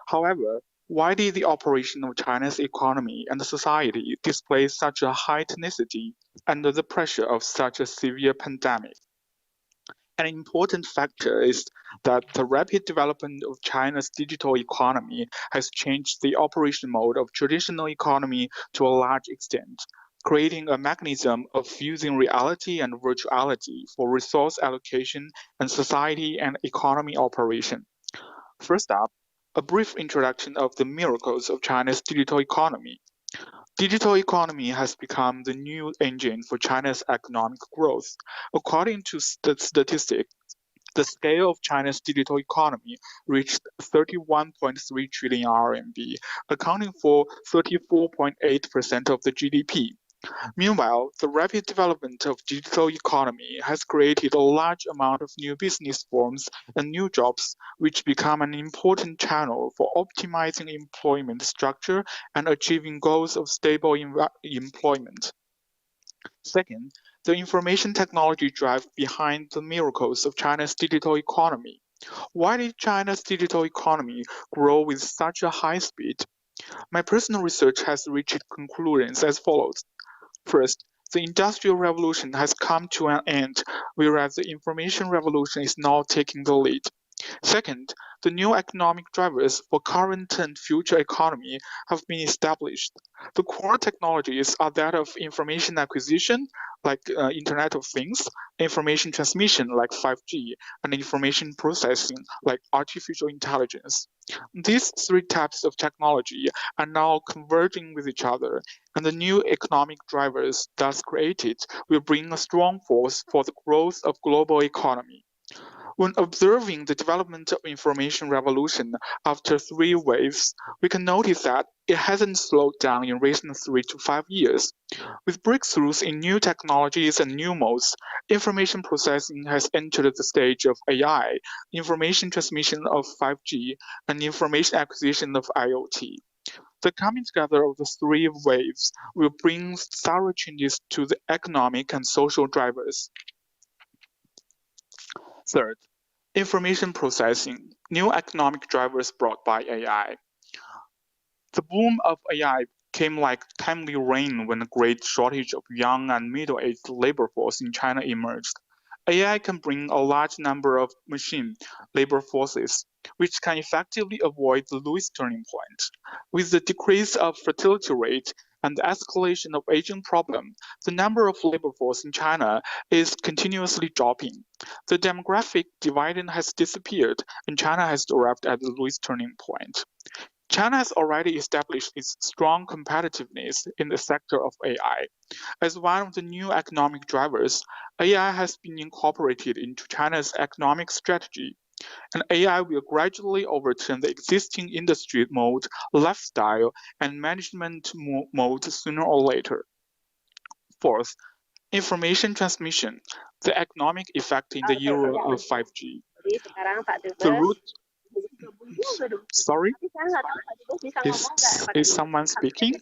However, why did the operation of China's economy and society display such a high tenacity under the pressure of such a severe pandemic? An important factor is that the rapid development of China's digital economy has changed the operation mode of traditional economy to a large extent, creating a mechanism of fusing reality and virtuality for resource allocation and society and economy operation. First up, a brief introduction of the miracles of China's digital economy. Digital economy has become the new engine for China's economic growth. According to statistics, the scale of China's digital economy reached 31.3 trillion RMB, accounting for 34.8% of the GDP. Meanwhile, the rapid development of digital economy has created a large amount of new business forms and new jobs, which become an important channel for optimizing employment structure and achieving goals of stable employment. Second, the information technology drive behind the miracles of China's digital economy. Why did China's digital economy grow with such a high speed? My personal research has reached conclusions as follows. First, the Industrial Revolution has come to an end, whereas the Information Revolution is now taking the lead. Second, the new economic drivers for current and future economy have been established. The core technologies are that of information acquisition, like Internet of Things, information transmission, like 5G, and information processing, like artificial intelligence. These three types of technology are now converging with each other, and the new economic drivers thus created will bring a strong force for the growth of global economy. When observing the development of information revolution after 3 waves, we can notice that it hasn't slowed down in recent 3 to 5 years. With breakthroughs in new technologies and new modes, information processing has entered the stage of AI, information transmission of 5G, and information acquisition of IoT. The coming together of the 3 waves will bring thorough changes to the economic and social drivers. Third, information processing, new economic drivers brought by AI. The boom of AI came like timely rain when a great shortage of young and middle-aged labor force in China emerged. AI can bring a large number of machine labor forces, which can effectively avoid the Lewis turning point. With the decrease of fertility rate and the escalation of aging problem, the number of labor force in China is continuously dropping. The demographic divide has disappeared, and China has arrived at the Lewis turning point. China has already established its strong competitiveness in the sector of AI. As one of the new economic drivers, AI has been incorporated into China's economic strategy, and AI will gradually overturn the existing industry mode, lifestyle, and management mode sooner or later. Fourth, information transmission, the economic effect in the era of 5G. The root Sorry? Is someone speaking?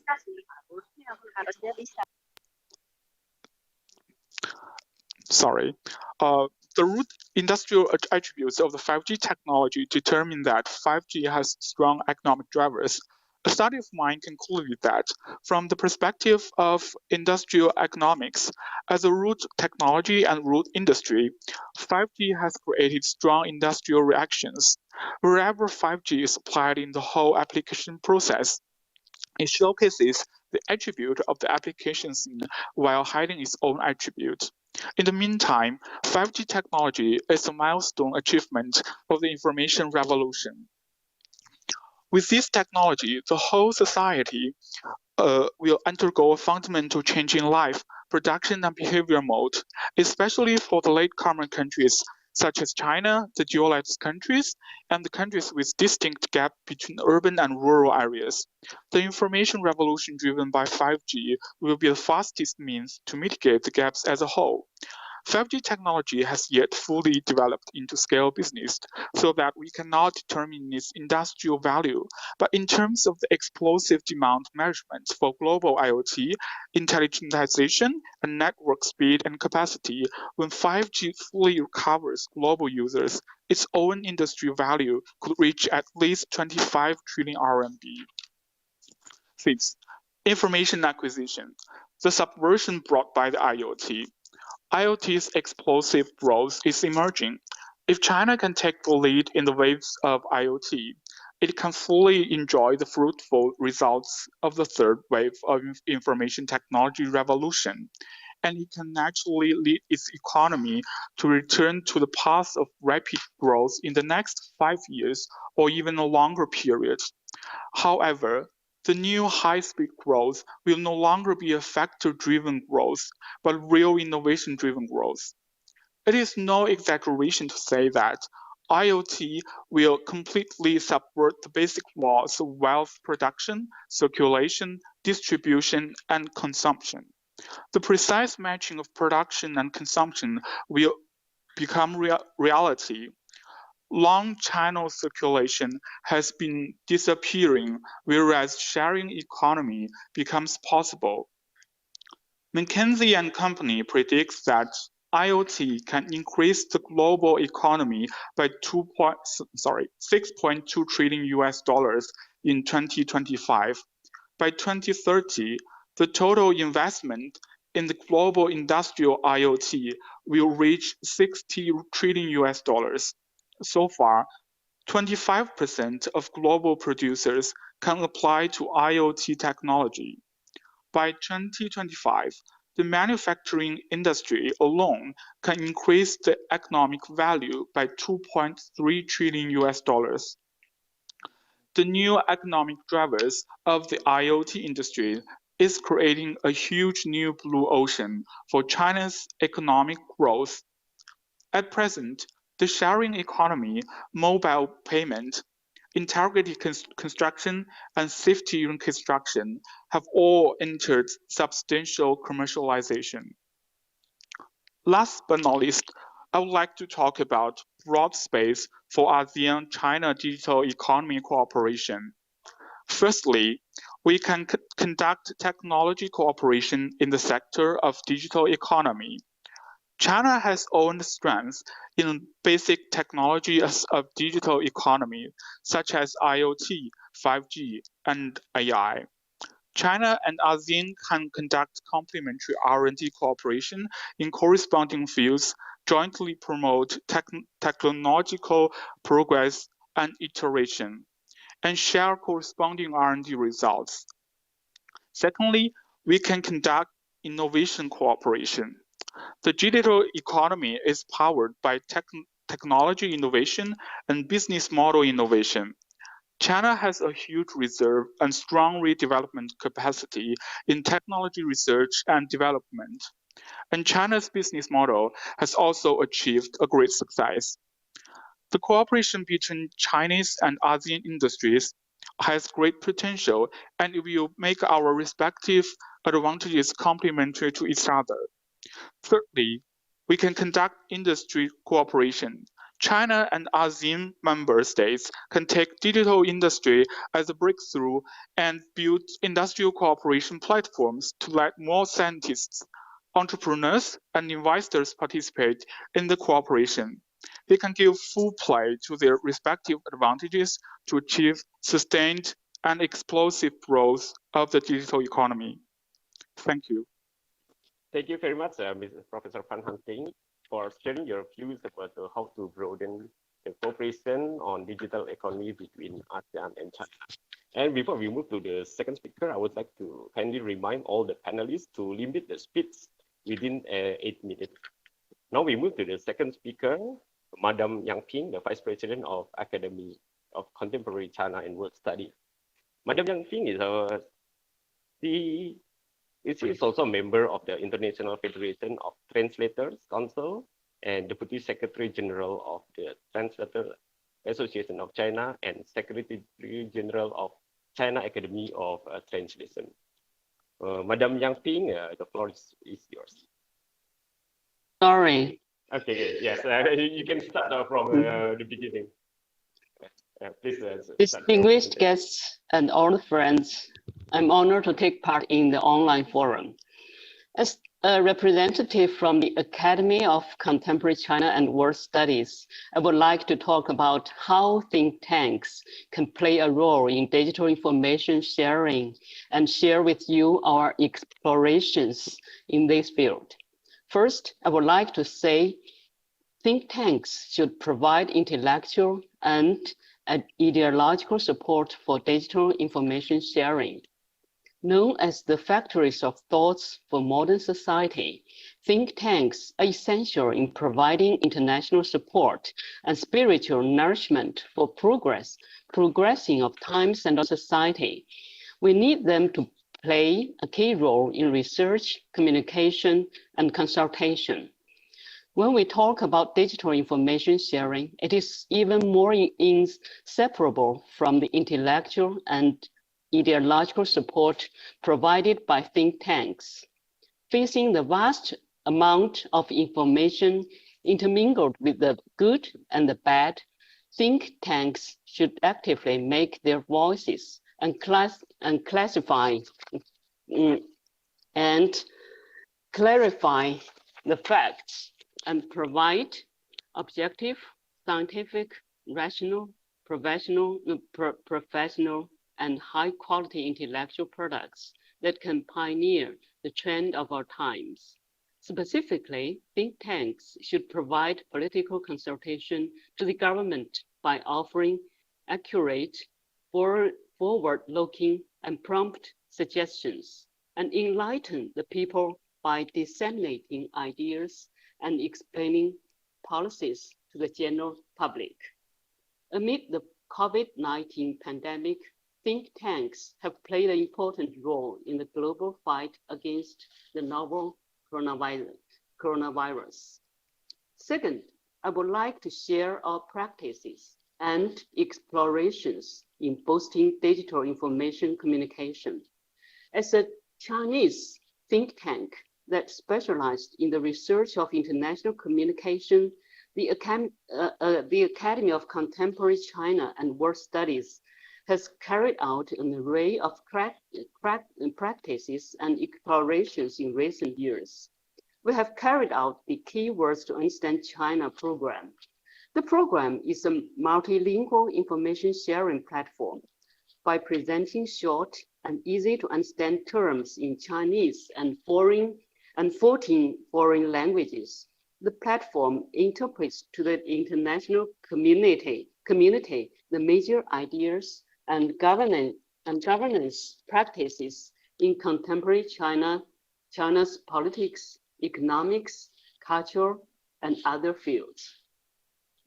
Sorry. The root industrial attributes of the 5G technology determine that 5G has strong economic drivers. A study of mine concluded that, from the perspective of industrial economics, as a root technology and root industry, 5G has created strong industrial reactions. Wherever 5G is applied in the whole application process, it showcases the attribute of the application scene while hiding its own attribute. In the meantime, 5G technology is a milestone achievement of the information revolution. With this technology, the whole society will undergo a fundamental change in life, production, and behavior mode, especially for the latecomer countries such as China, the dualized countries, and the countries with distinct gap between urban and rural areas. The information revolution driven by 5G will be the fastest means to mitigate the gaps as a whole. 5G technology has yet fully developed into scale business so that we cannot determine its industrial value. But in terms of the explosive demand measurements for global IoT, intelligentization, and network speed and capacity, when 5G fully recovers global users, its own industry value could reach at least 25 trillion RMB. Sixth, information acquisition, the subversion brought by the IoT. IoT's explosive growth is emerging. If China can take the lead in the waves of IoT, it can fully enjoy the fruitful results of the third wave of information technology revolution, and it can naturally lead its economy to return to the path of rapid growth in the next 5 years or even a longer period. However, the new high-speed growth will no longer be a factor-driven growth, but real innovation-driven growth. It is no exaggeration to say that IoT will completely subvert the basic laws of wealth production, circulation, distribution, and consumption. The precise matching of production and consumption will become reality. Long channel circulation has been disappearing, whereas sharing economy becomes possible. McKinsey & Company predicts that IoT can increase the global economy by 6.2 trillion US dollars in 2025. By 2030, the total investment in the global industrial IoT will reach 60 trillion US dollars. So far, 25% of global producers can apply to IoT technology. By 2025, the manufacturing industry alone can increase the economic value by 2.3 trillion US dollars. The new economic drivers of the IoT industry is creating a huge new blue ocean for China's economic growth. At present, the sharing economy, mobile payment, integrated construction, and safety construction have all entered substantial commercialization. Last but not least, I would like to talk about broad space for ASEAN-China digital economy cooperation. Firstly, we can conduct technology cooperation in the sector of digital economy. China has owned strengths in basic technologies of digital economy, such as IoT, 5G, and AI. China and ASEAN can conduct complementary R&D cooperation in corresponding fields, jointly promote technological progress and iteration, and share corresponding R&D results. Secondly, we can conduct innovation cooperation. The digital economy is powered by technology innovation and business model innovation. China has a huge reserve and strong redevelopment capacity in technology research and development. And China's business model has also achieved a great success. The cooperation between Chinese and ASEAN industries has great potential, and it will make our respective advantages complementary to each other. Thirdly, we can conduct industry cooperation. China and ASEAN member states can take digital industry as a breakthrough and build industrial cooperation platforms to let more scientists, entrepreneurs, and investors participate in the cooperation. They can give full play to their respective advantages to achieve sustained and explosive growth of the digital economy. Thank you. Thank you very much, Professor Phan Han Ting, for sharing your views about how to broaden the cooperation on digital economy between ASEAN and China. And before we move to the second speaker, I would like to kindly remind all the panelists to limit the speech within 8 minutes. Now we move to the second speaker, Madam Yang Ping, the Vice President of Academy of Contemporary China and World Study. Madam Yang Ping is also a member of the International Federation of Translators Council and Deputy Secretary General of the Translator Association of China and Secretary General of China Academy of Translation. Madam Yang Ping, the floor is yours. Sorry. Okay, good. Yes, you can start from the beginning. Please. Distinguished guests and old friends, I'm honored to take part in the online forum. As a representative from the Academy of Contemporary China and World Studies, I would like to talk about how think tanks can play a role in digital information sharing and share with you our explorations in this field. First, I would like to say think tanks should provide intellectual and ideological support for digital information sharing. Known as the factories of thoughts for modern society, think tanks are essential in providing international support and spiritual nourishment for progressing of times and of society. We need them to play a key role in research, communication, and consultation. When we talk about digital information sharing, it is even more inseparable from the intellectual and ideological support provided by think tanks. Facing the vast amount of information intermingled with the good and the bad, think tanks should actively make their voices and classify and clarify the facts and provide objective, scientific, rational, professional, and high-quality intellectual products that can pioneer the trend of our times. Specifically, think tanks should provide political consultation to the government by offering accurate, forward-looking, and prompt suggestions, and enlighten the people by disseminating ideas and explaining policies to the general public. Amid the COVID-19 pandemic, think tanks have played an important role in the global fight against the novel coronavirus. Second, I would like to share our practices and explorations in boosting digital information communication. As a Chinese think tank that specialized in the research of international communication, the Academy of Contemporary China and World Studies has carried out an array of practices and explorations in recent years. We have carried out the Keywords to Understand China program. The program is a multilingual information sharing platform. By presenting short and easy to understand terms in Chinese and 14 foreign languages, the platform interprets to the international community the major ideas and governance practices in contemporary China's politics, economics, culture, and other fields.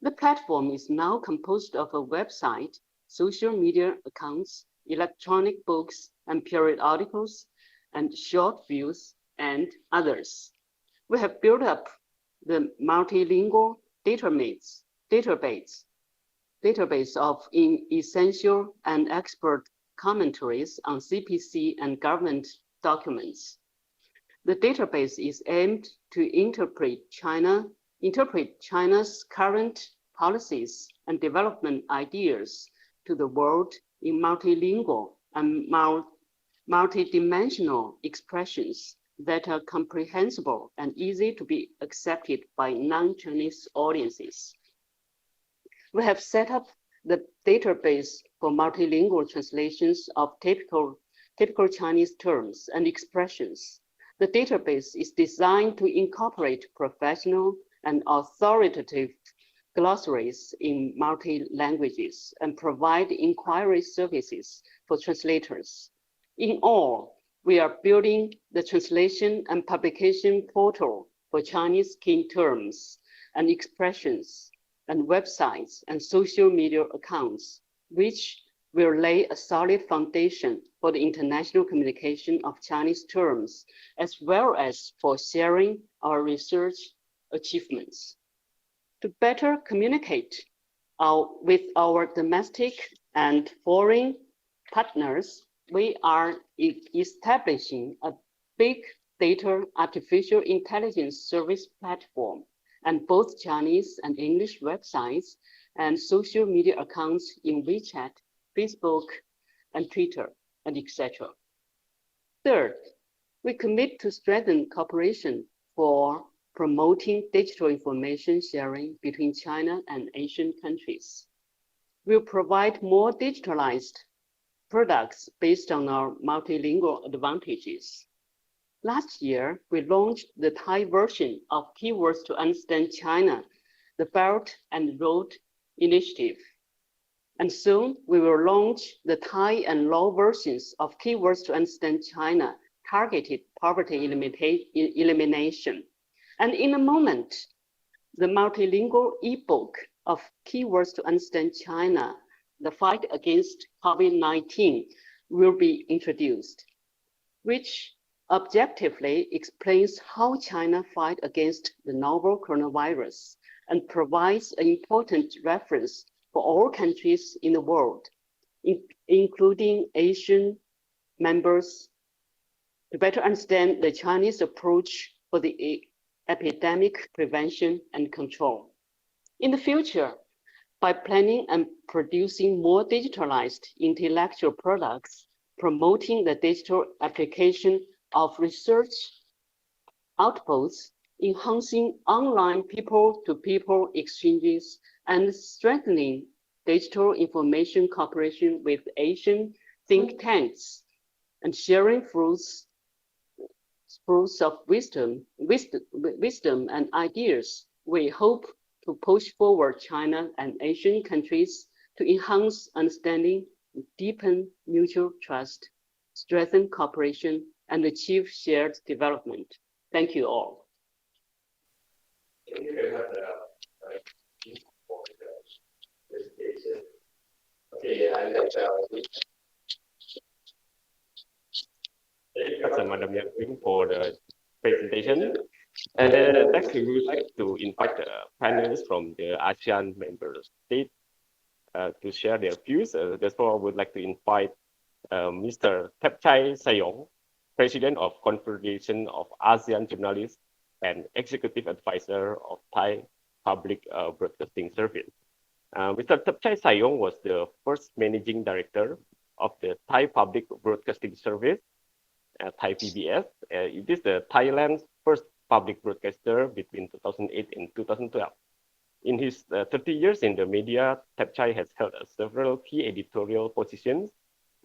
The platform is now composed of a website, social media accounts, electronic books and periodicals, and short views, and others. We have built up the multilingual database of essential and expert commentaries on CPC and government documents. The database is aimed to interpret China's current policies and development ideas to the world in multilingual and multidimensional expressions that are comprehensible and easy to be accepted by non-Chinese audiences. We have set up the database for multilingual translations of typical Chinese terms and expressions. The database is designed to incorporate professional and authoritative glossaries in multi-languages and provide inquiry services for translators. In all, we are building the translation and publication portal for Chinese key terms and expressions and websites and social media accounts, which will lay a solid foundation for the international communication of Chinese terms, as well as for sharing our research achievements. To better communicate with our domestic and foreign partners, we are establishing a big data artificial intelligence service platform, and both Chinese and English websites and social media accounts in WeChat, Facebook, and Twitter, and etc. Third, we commit to strengthen cooperation for promoting digital information sharing between China and Asian countries. We'll provide more digitalized products based on our multilingual advantages. Last year, we launched the Thai version of Keywords to Understand China, the Belt and Road Initiative. And soon, we will launch the Thai and Law versions of Keywords to Understand China, targeted poverty elimination. And in a moment, the multilingual ebook of Keywords to Understand China, the fight against COVID-19, will be introduced, which objectively explains how China fight against the novel coronavirus and provides an important reference for all countries in the world, including Asian members, to better understand the Chinese approach for the epidemic prevention and control. In the future, by planning and producing more digitalized intellectual products, promoting the digital application of research outputs, enhancing online people-to-people exchanges, and strengthening digital information cooperation with Asian think tanks, and sharing fruits of wisdom and ideas, we hope to push forward China and Asian countries to enhance understanding, deepen mutual trust, strengthen cooperation, and achieve shared development. Thank you all. Thank you, Madam Yang for the presentation. And next, we would like to invite the panelists from the ASEAN member state to share their views. Therefore, I would like to invite Mr. Thepchai Sayong, President of Confederation of ASEAN Journalists and Executive Advisor of Thai Public Broadcasting Service. Mr. Thepchai Sayong was the first Managing Director of the Thai Public Broadcasting Service, Thai PBS. It is Thailand's first public broadcaster between 2008 and 2012. In his 30 years in the media, Thepchai has held several key editorial positions,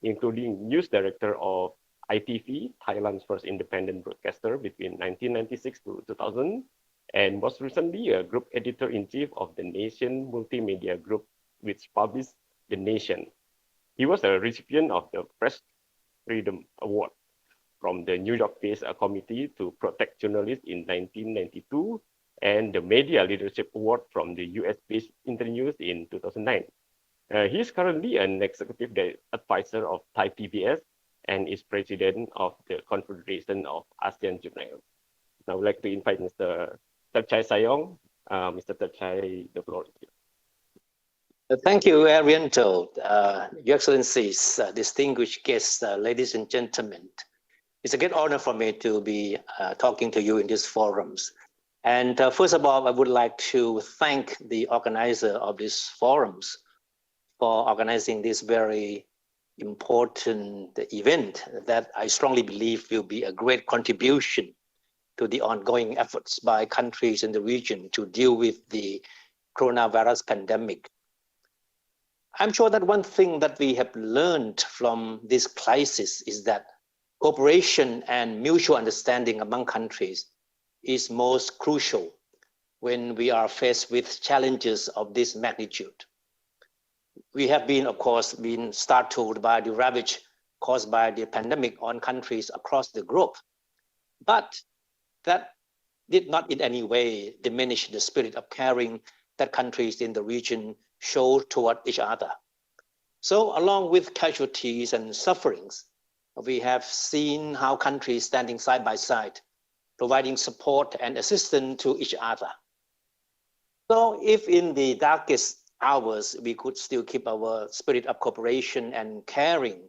including News Director of ITV, Thailand's first independent broadcaster between 1996 to 2000, and most recently a Group Editor-in-Chief of The Nation Multimedia Group, which published The Nation. He was a recipient of the Press Freedom Award from the New York-based Committee to Protect Journalists in 1992, and the Media Leadership Award from the US-based Internews in 2009. He is currently an executive advisor of Thai PBS and is president of the Confederation of ASEAN Journalists. Now I would like to invite Mr. Thepchai Sayong. Mr. Thepchai, the floor is yours. Thank you, Ariento. Your Excellencies, distinguished guests, ladies and gentlemen. It's a great honor for me to be talking to you in these forums. And first of all, I would like to thank the organizer of these forums for organizing this very important event that I strongly believe will be a great contribution to the ongoing efforts by countries in the region to deal with the coronavirus pandemic. I'm sure that one thing that we have learned from this crisis is that cooperation and mutual understanding among countries is most crucial when we are faced with challenges of this magnitude. We have been, of course, startled by the ravage caused by the pandemic on countries across the globe, but that did not in any way diminish the spirit of caring that countries in the region show toward each other. So along with casualties and sufferings, we have seen how countries standing side by side, providing support and assistance to each other. So if in the darkest hours we could still keep our spirit of cooperation and caring,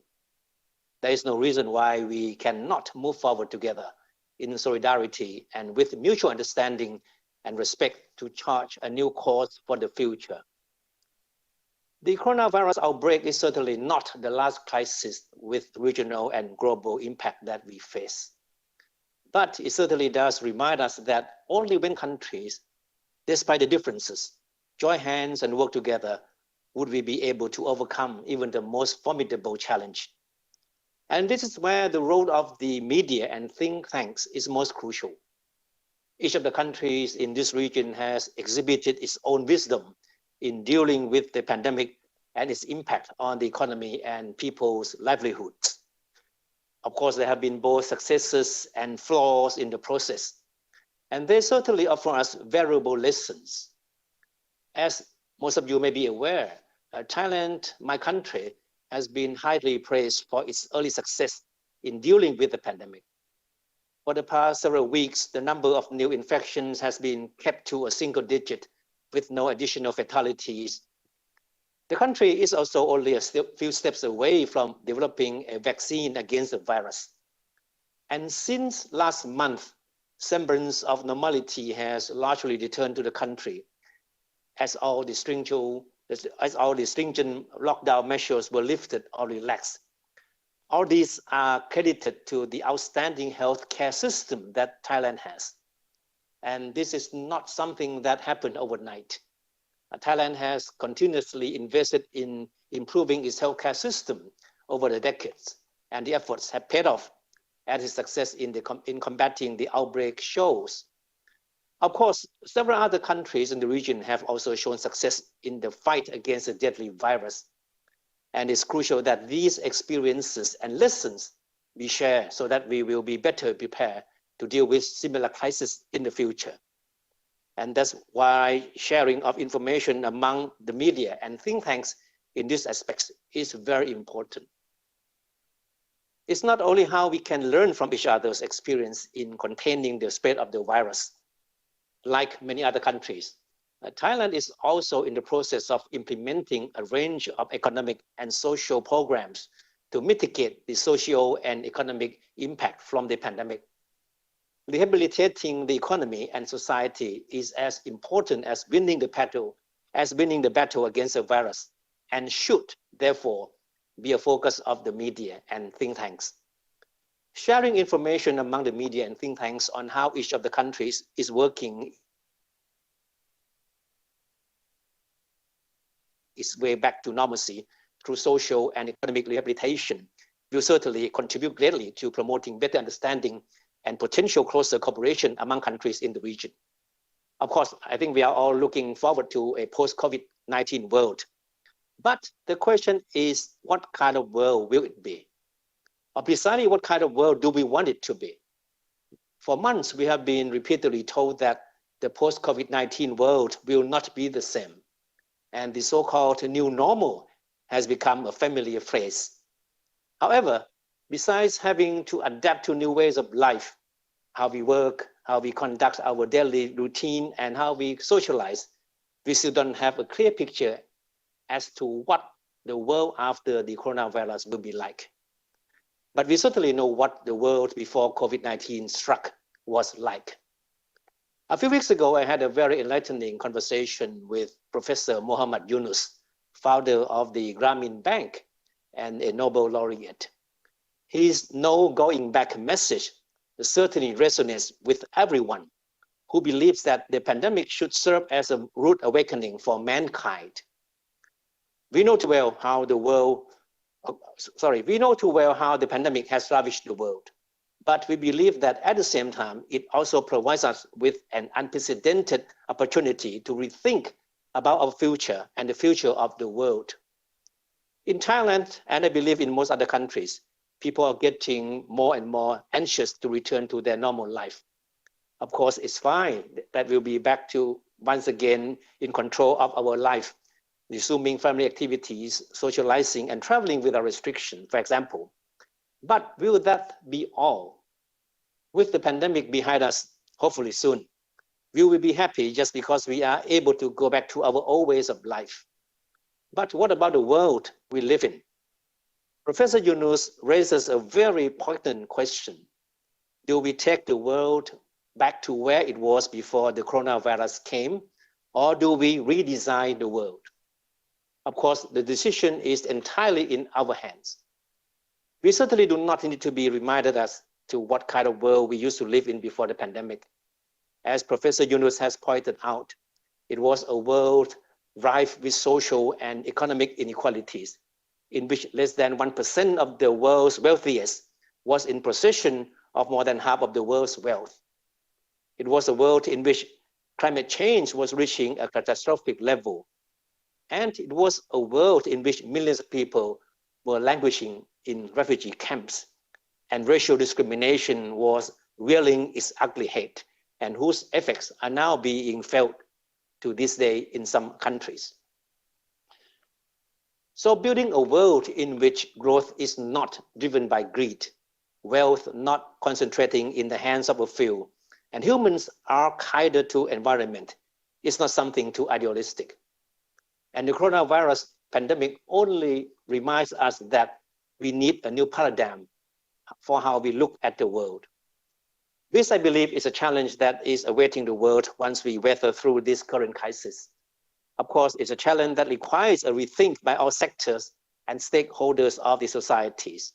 there is no reason why we cannot move forward together in solidarity and with mutual understanding and respect to chart a new course for the future. The coronavirus outbreak is certainly not the last crisis with regional and global impact that we face. But it certainly does remind us that only when countries, despite the differences, join hands and work together, would we be able to overcome even the most formidable challenge. And this is where the role of the media and think tanks is most crucial. Each of the countries in this region has exhibited its own wisdom in dealing with the pandemic and its impact on the economy and people's livelihoods. Of course, there have been both successes and flaws in the process, and they certainly offer us valuable lessons. As most of you may be aware, Thailand, my country, has been highly praised for its early success in dealing with the pandemic. For the past several weeks, the number of new infections has been kept to a single digit with no additional fatalities. The country is also only a few steps away from developing a vaccine against the virus. And since last month, semblance of normality has largely returned to the country as all the stringent lockdown measures were lifted or relaxed. All these are credited to the outstanding healthcare system that Thailand has. And this is not something that happened overnight. Thailand has continuously invested in improving its healthcare system over the decades, and the efforts have paid off, as its success in combating the outbreak shows. Of course, several other countries in the region have also shown success in the fight against the deadly virus. And it's crucial that these experiences and lessons be shared so that we will be better prepared to deal with similar crises in the future. And that's why sharing of information among the media and think tanks in this aspect is very important. It's not only how we can learn from each other's experience in containing the spread of the virus. Like many other countries, Thailand is also in the process of implementing a range of economic and social programs to mitigate the social and economic impact from the pandemic. Rehabilitating the economy and society is as important as winning the battle against the virus, and should therefore be a focus of the media and think tanks. Sharing information among the media and think tanks on how each of the countries is working its way back to normalcy through social and economic rehabilitation will certainly contribute greatly to promoting better understanding and potential closer cooperation among countries in the region. Of course, I think we are all looking forward to a post-COVID-19 world. But the question is, what kind of world will it be? Or precisely what kind of world do we want it to be? For months, we have been repeatedly told that the post-COVID-19 world will not be the same. And the so-called new normal has become a familiar phrase. However, besides having to adapt to new ways of life, how we work, how we conduct our daily routine, and how we socialize, we still don't have a clear picture as to what the world after the coronavirus will be like. But we certainly know what the world before COVID-19 struck was like. A few weeks ago, I had a very enlightening conversation with Professor Muhammad Yunus, founder of the Grameen Bank and a Nobel laureate. His no going back message certainly resonates with everyone who believes that the pandemic should serve as a rude awakening for mankind. We know too well how the pandemic has ravaged the world, but we believe that at the same time, it also provides us with an unprecedented opportunity to rethink about our future and the future of the world. In Thailand, and I believe in most other countries, people are getting more and more anxious to return to their normal life. Of course, it's fine that we'll be back to once again in control of our life, resuming family activities, socializing, and traveling without restriction, for example. But will that be all? With the pandemic behind us, hopefully soon, will we be happy just because we are able to go back to our old ways of life? But what about the world we live in? Professor Yunus raises a very poignant question. Do we take the world back to where it was before the coronavirus came, or do we redesign the world? Of course, the decision is entirely in our hands. We certainly do not need to be reminded as to what kind of world we used to live in before the pandemic. As Professor Yunus has pointed out, it was a world rife with social and economic inequalities, in which less than 1% of the world's wealthiest was in possession of more than half of the world's wealth. It was a world in which climate change was reaching a catastrophic level. And it was a world in which millions of people were languishing in refugee camps, and racial discrimination was rearing its ugly head, and whose effects are now being felt to this day in some countries. So building a world in which growth is not driven by greed, wealth not concentrating in the hands of a few, and humans are kinder to environment is not something too idealistic. And the coronavirus pandemic only reminds us that we need a new paradigm for how we look at the world. This, I believe, is a challenge that is awaiting the world once we weather through this current crisis. Of course, it's a challenge that requires a rethink by all sectors and stakeholders of the societies.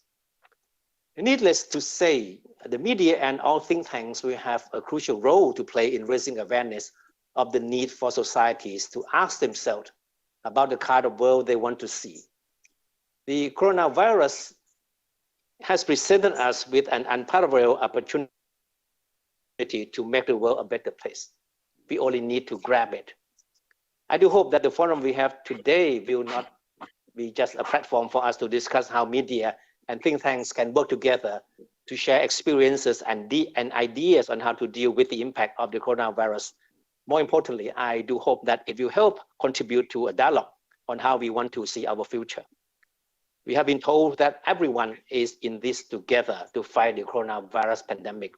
Needless to say, the media and all think tanks will have a crucial role to play in raising awareness of the need for societies to ask themselves about the kind of world they want to see. The coronavirus has presented us with an unparalleled opportunity to make the world a better place. We only need to grab it. I do hope that the forum we have today will not be just a platform for us to discuss how media and think tanks can work together to share experiences and ideas on how to deal with the impact of the coronavirus. More importantly, I do hope that it will help contribute to a dialogue on how we want to see our future. We have been told that everyone is in this together to fight the coronavirus pandemic.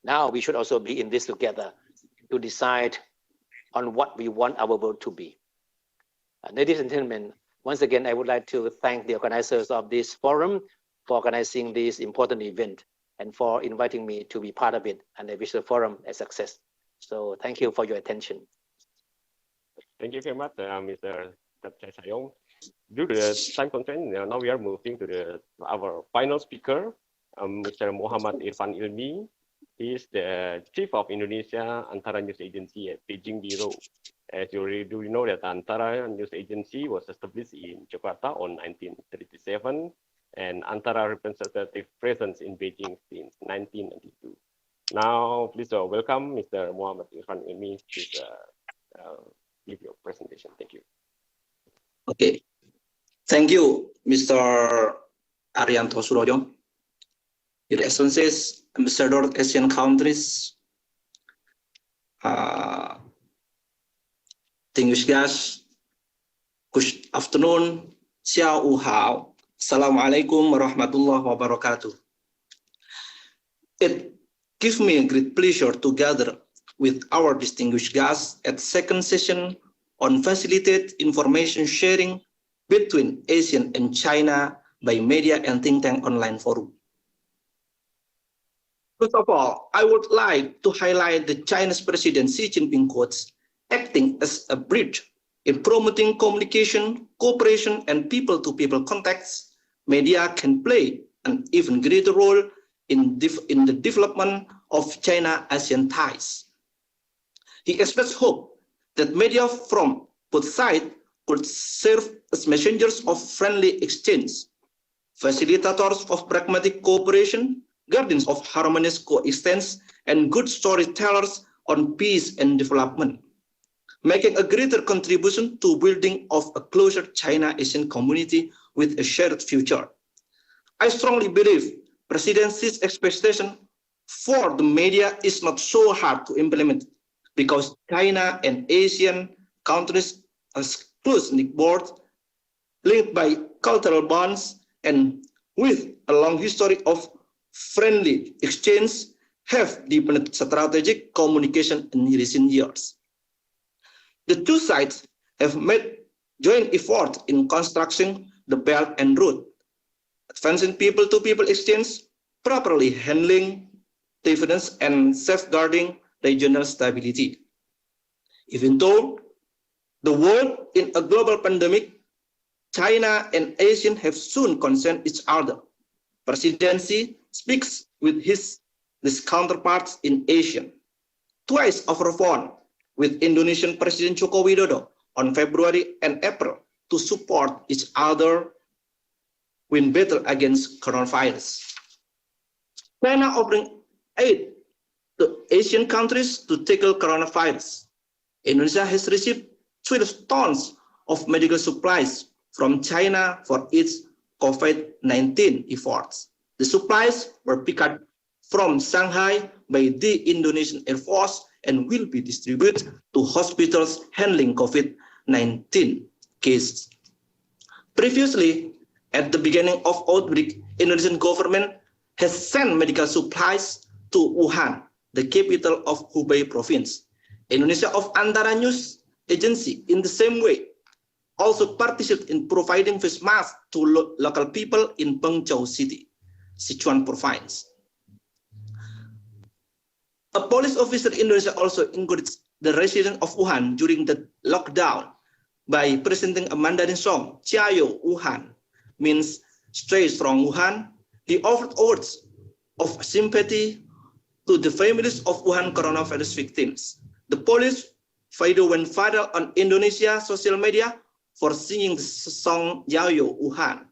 Now we should also be in this together to decide on what we want our world to be. Ladies and gentlemen, once again, I would like to thank the organizers of this forum for organizing this important event and for inviting me to be part of it, and I wish the forum a success. So thank you for your attention. Thank you very much, Mr. Sayong. Due to the time constraint, now we are moving to our final speaker, Mr. Muhammad Irfan Ilmi. He is the Chief of Indonesia Antara News Agency at Beijing Bureau. As you already do know that Antara News Agency was established in Jakarta on 1937, and Antara representative presence in Beijing since 1992. Now, please welcome Mr. Muhammad Irfan Ilmi to give your presentation. Thank you. Okay. Thank you, Mr. Arianto Surojo. Your Excellencies, Ambassador of Asian countries, distinguished guests, good afternoon, Xiao Wu Hao, Assalamualaikum warahmatullahi wabarakatuh. It gives me a great pleasure to gather with our distinguished guests at the second session on facilitated information sharing between ASEAN and China by media and think tank online forum. First of all, I would like to highlight the Chinese President Xi Jinping quotes, acting as a bridge in promoting communication, cooperation, and people-to-people contacts. Media can play an even greater role in the development of China-ASEAN ties. He expressed hope that media from both sides could serve as messengers of friendly exchange, facilitators of pragmatic cooperation, guardians of harmonious coexistence, and good storytellers on peace and development, making a greater contribution to building of a closer China-ASEAN community with a shared future. I strongly believe President Xi's expectation for the media is not so hard to implement because China and ASEAN countries are close neighbors, linked by cultural bonds, and with a long history of friendly exchange, have deepened strategic communication in recent years. The two sides have made joint effort in constructing the Belt and Road, advancing people-to-people exchange, properly handling defense, and safeguarding regional stability. Even though the world in a global pandemic, China and ASEAN have soon concerned each other. Presidency speaks with his counterparts in ASEAN. Twice over phone with Indonesian President Joko Widodo on February and April to support each other win battle against coronavirus. China offering aid to Asian countries to tackle coronavirus. Indonesia has received 12 tons of medical supplies from China for its COVID-19 efforts. The supplies were picked up from Shanghai by the Indonesian Air Force and will be distributed to hospitals handling COVID-19 cases. Previously, at the beginning of outbreak, Indonesian government has sent medical supplies to Wuhan, the capital of Hubei province. Indonesia of Antara News Agency, in the same way, also participated in providing face masks to local people in Pengchau City, Sichuan province. A police officer in Indonesia also encouraged the residents of Wuhan during the lockdown by presenting a Mandarin song, Jiayo Wuhan, means stay strong Wuhan. He offered words of sympathy to the families of Wuhan coronavirus victims. The police video went viral on Indonesia social media for singing the song Jiayo Wuhan.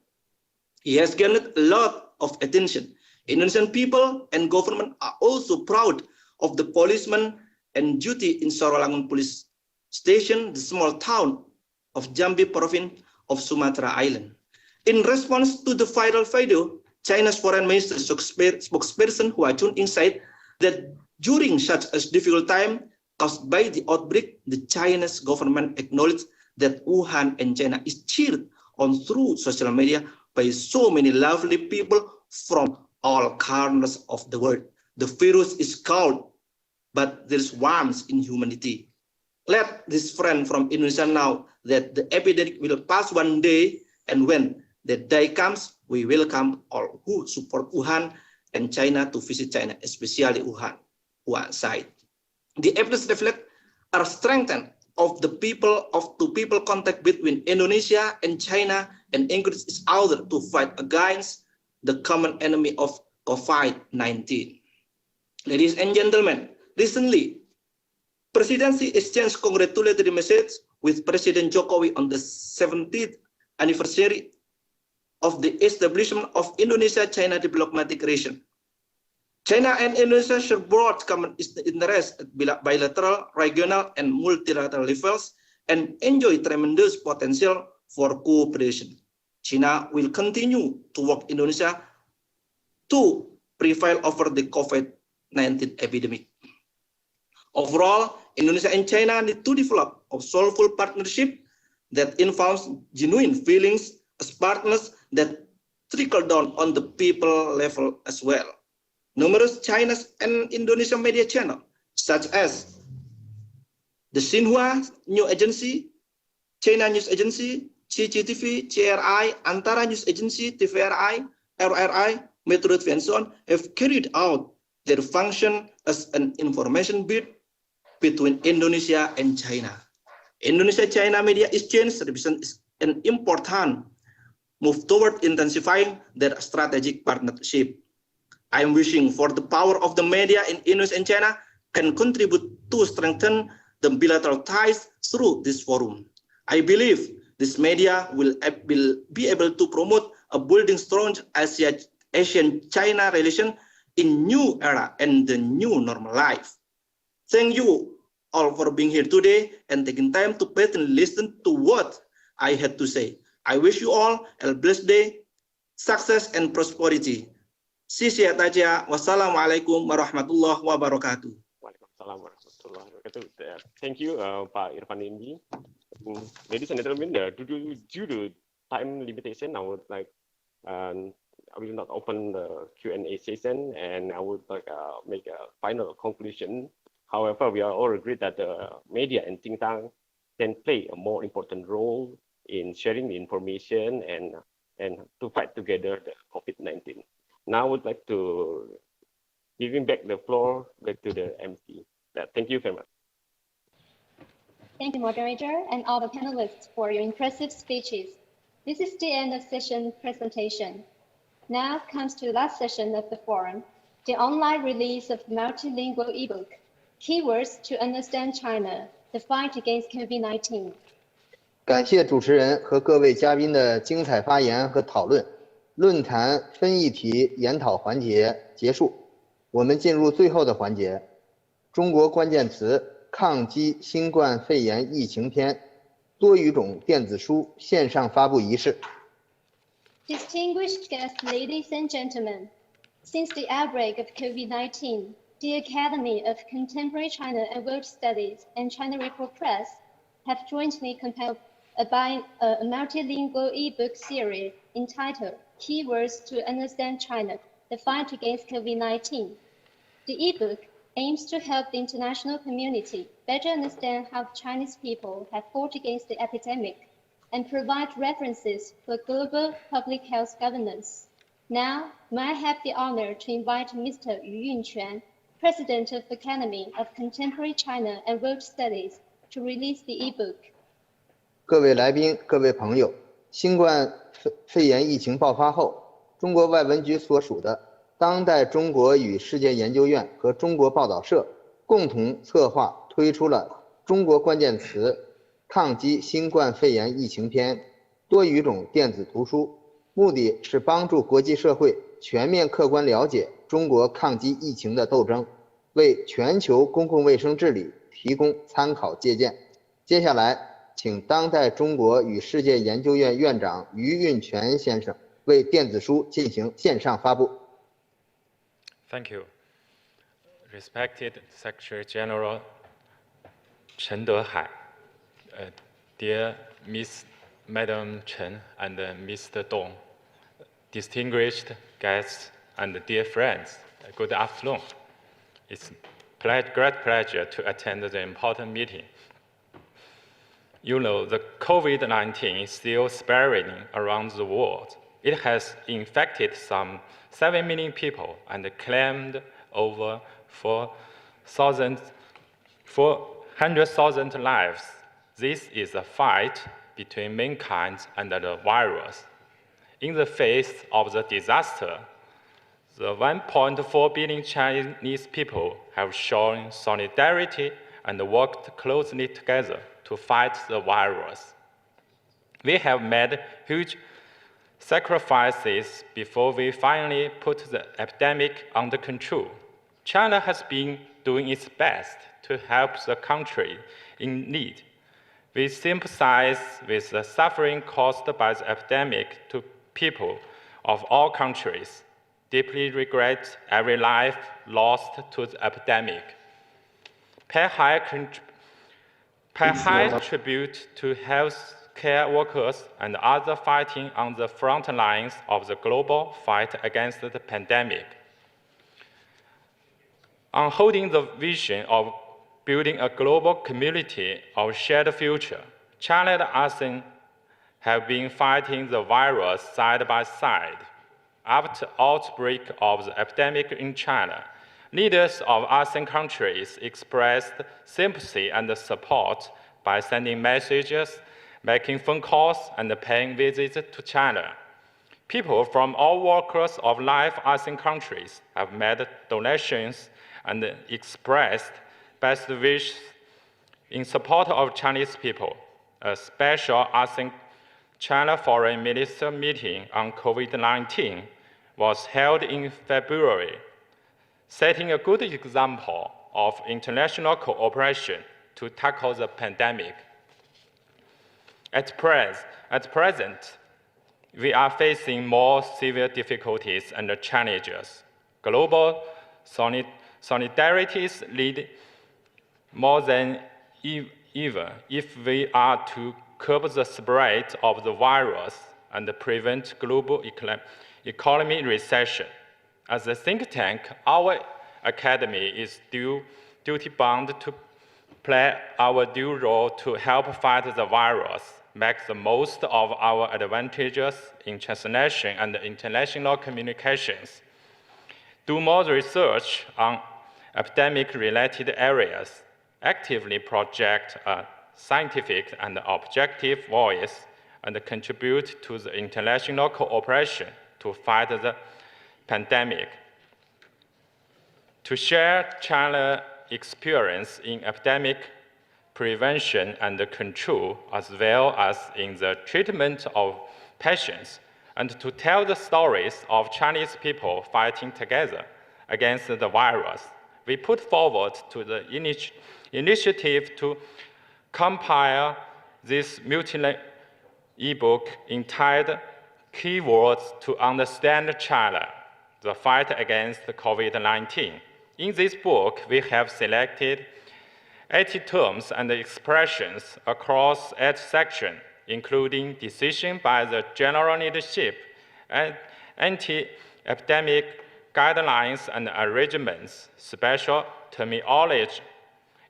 He has garnered a lot of attention. Indonesian people and government are also proud of the policemen and duty in Sorolangun police station, the small town of Jambi province of Sumatra Island. In response to the viral video, China's foreign minister spokesperson Hua Chunying said that during such a difficult time caused by the outbreak, the Chinese government acknowledged that Wuhan and China is cheered on through social media by so many lovely people from all corners of the world. The virus is cold, but there is warmth in humanity. Let this friend from Indonesia know that the epidemic will pass one day, and when that day comes, we welcome all who support Wuhan and China to visit China, especially Wuhan side. The efforts reflect a strengthened of the people-to-people contact between Indonesia and China and encourage each other to fight against the common enemy of COVID-19. Ladies and gentlemen, recently, Presidency exchanged congratulatory messages with President Jokowi on the 70th anniversary of the establishment of Indonesia-China diplomatic relation. China and Indonesia share broad common interests at bilateral, regional, and multilateral levels and enjoy tremendous potential for cooperation. China will continue to work Indonesia to prevail over the COVID-19 epidemic. Overall, Indonesia and China need to develop a soulful partnership that involves genuine feelings as partners that trickle down on the people level as well. Numerous Chinese and Indonesian media channels, such as the Xinhua News Agency, China News Agency, CCTV, CRI, Antara News Agency, TVRI, RRI, Metro TV, and so on, have carried out their function as an information bridge between Indonesia and China. Indonesia-China media exchange represents an important move toward intensifying their strategic partnership. I am wishing for the power of the media in Indonesia and China can contribute to strengthen the bilateral ties through this forum. I believe this media will be able to promote a building strong ASEAN-China relation in new era and the new normal life. Thank you all for being here today and taking time to patiently listen to what I had to say. I wish you all a blessed day, success and prosperity. Wassalamualaikum warahmatullahi wabarakatuh. Waalaikumsalam warahmatullahi wabarakatuh. Thank you, Pak Irfan Indi. Ladies and gentlemen, due to time limitation, I would like I will not open the Q&A session, and I would like make a final conclusion. However, we are all agreed that the media and think tank can play a more important role in sharing the information and to fight together the COVID-19. Now I would like to giving back the floor back to the MC. Thank you very much. Thank you, moderator, and all the panelists for your impressive speeches. This is the end of session presentation. Now comes to the last session of the forum, the online release of multilingual ebook, Keywords to Understand China, the Fight Against COVID-19. 感谢主持人和各位嘉宾的精彩发言和讨论。论坛分议题研讨环节结束，我们进入最后的环节：中国关键词抗击新冠肺炎疫情篇多语种电子书线上发布仪式。Distinguished guests, ladies and gentlemen, since the outbreak of COVID-19, the Academy of Contemporary China and World Studies and China Report Press have jointly compiled a multilingual e-book series entitled Keywords to Understand China, the Fight Against COVID-19. The e-book aims to help the international community better understand how Chinese people have fought against the epidemic and provide references for global public health governance. Now, may I have the honor to invite Mr. Yu Yunquan, President of the Academy of Contemporary China and World Studies, to release the e-book. 各位来宾、各位朋友，新冠肺炎疫情爆发后，中国外文局所属的当代中国与世界研究院和中国报道社共同策划推出了中国关键词抗击新冠肺炎疫情篇多语种电子图书，目的是帮助国际社会全面客观了解中国抗击疫情的斗争，为全球公共卫生治理提供参考借鉴。接下来，请当代中国与世界研究院院长于运泉先生为电子书进行线上发布。Thank you. Respected Secretary General Chen Dehai, dear Madam Chen and Mr. Dong, distinguished guests and dear friends, good afternoon. It's great pleasure to attend the important meeting. You know, the COVID-19 is still spreading around the world. It has infected some 7 million people and claimed over 400,000 lives. This is a fight between mankind and the virus. In the face of the disaster, the 1.4 billion Chinese people have shown solidarity and worked closely together to fight the virus. We have made huge sacrifices before we finally put the epidemic under control. China has been doing its best to help the country in need. We sympathize with the suffering caused by the epidemic to people of all countries, deeply regret every life lost to the epidemic. Pay high tribute to healthcare workers and others fighting on the front lines of the global fight against the pandemic. On holding the vision of building a global community of shared future, China and ASEAN have been fighting the virus side by side. After the outbreak of the epidemic in China, leaders of ASEAN countries expressed sympathy and support by sending messages, making phone calls, and paying visits to China. People from all walks of life ASEAN countries have made donations and expressed best wishes in support of Chinese people. A special ASEAN-China Foreign Minister meeting on COVID-19 was held in February, setting a good example of international cooperation to tackle the pandemic. At present, we are facing more severe difficulties and challenges. Global solidarity is needed more than ever if we are to curb the spread of the virus and prevent global economic recession. As a think tank, our Academy is duty-bound to play our due role to help fight the virus, make the most of our advantages in translation and international communications. do more research on epidemic-related areas, actively project a scientific and objective voice, and contribute to the international cooperation to fight the pandemic. To share China's experience in epidemic prevention and control, as well as in the treatment of patients, and to tell the stories of Chinese people fighting together against the virus. We put forward to the initiative to compile this multi e-book entitled Keywords to Understand China, the Fight Against COVID-19. In this book, we have selected 80 terms and expressions across 8 sections, including decision by the general leadership, and anti-epidemic guidelines and arrangements, special terminology,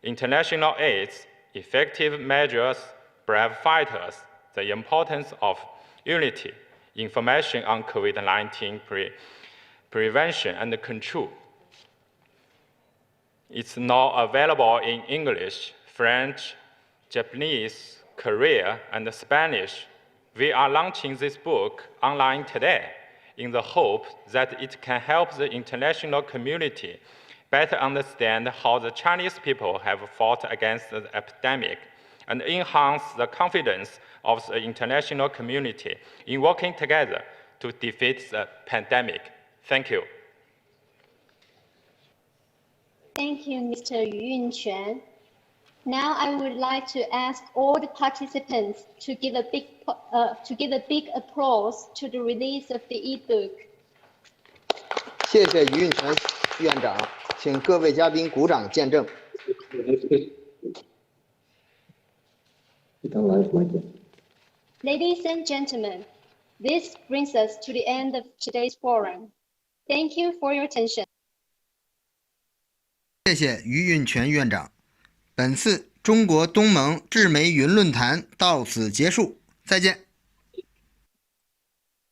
international aids, effective measures, brave fighters, the importance of unity, information on COVID-19 prevention and control. It's now available in English, French, Japanese, Korean, and Spanish. We are launching this book online today in the hope that it can help the international community better understand how the Chinese people have fought against the epidemic and enhance the confidence of the international community in working together to defeat the pandemic. Thank you. Thank you, Mr. Yu Yunquan. Now I would like to ask all the participants to give a big applause to the release of the e-book. 谢谢于运泉院长，请各位嘉宾鼓掌见证。Ladies and gentlemen, this brings us to the end of today's forum. Thank you for your attention. 谢谢于运泉院长。本次中国东盟智媒云论坛到此结束，再见。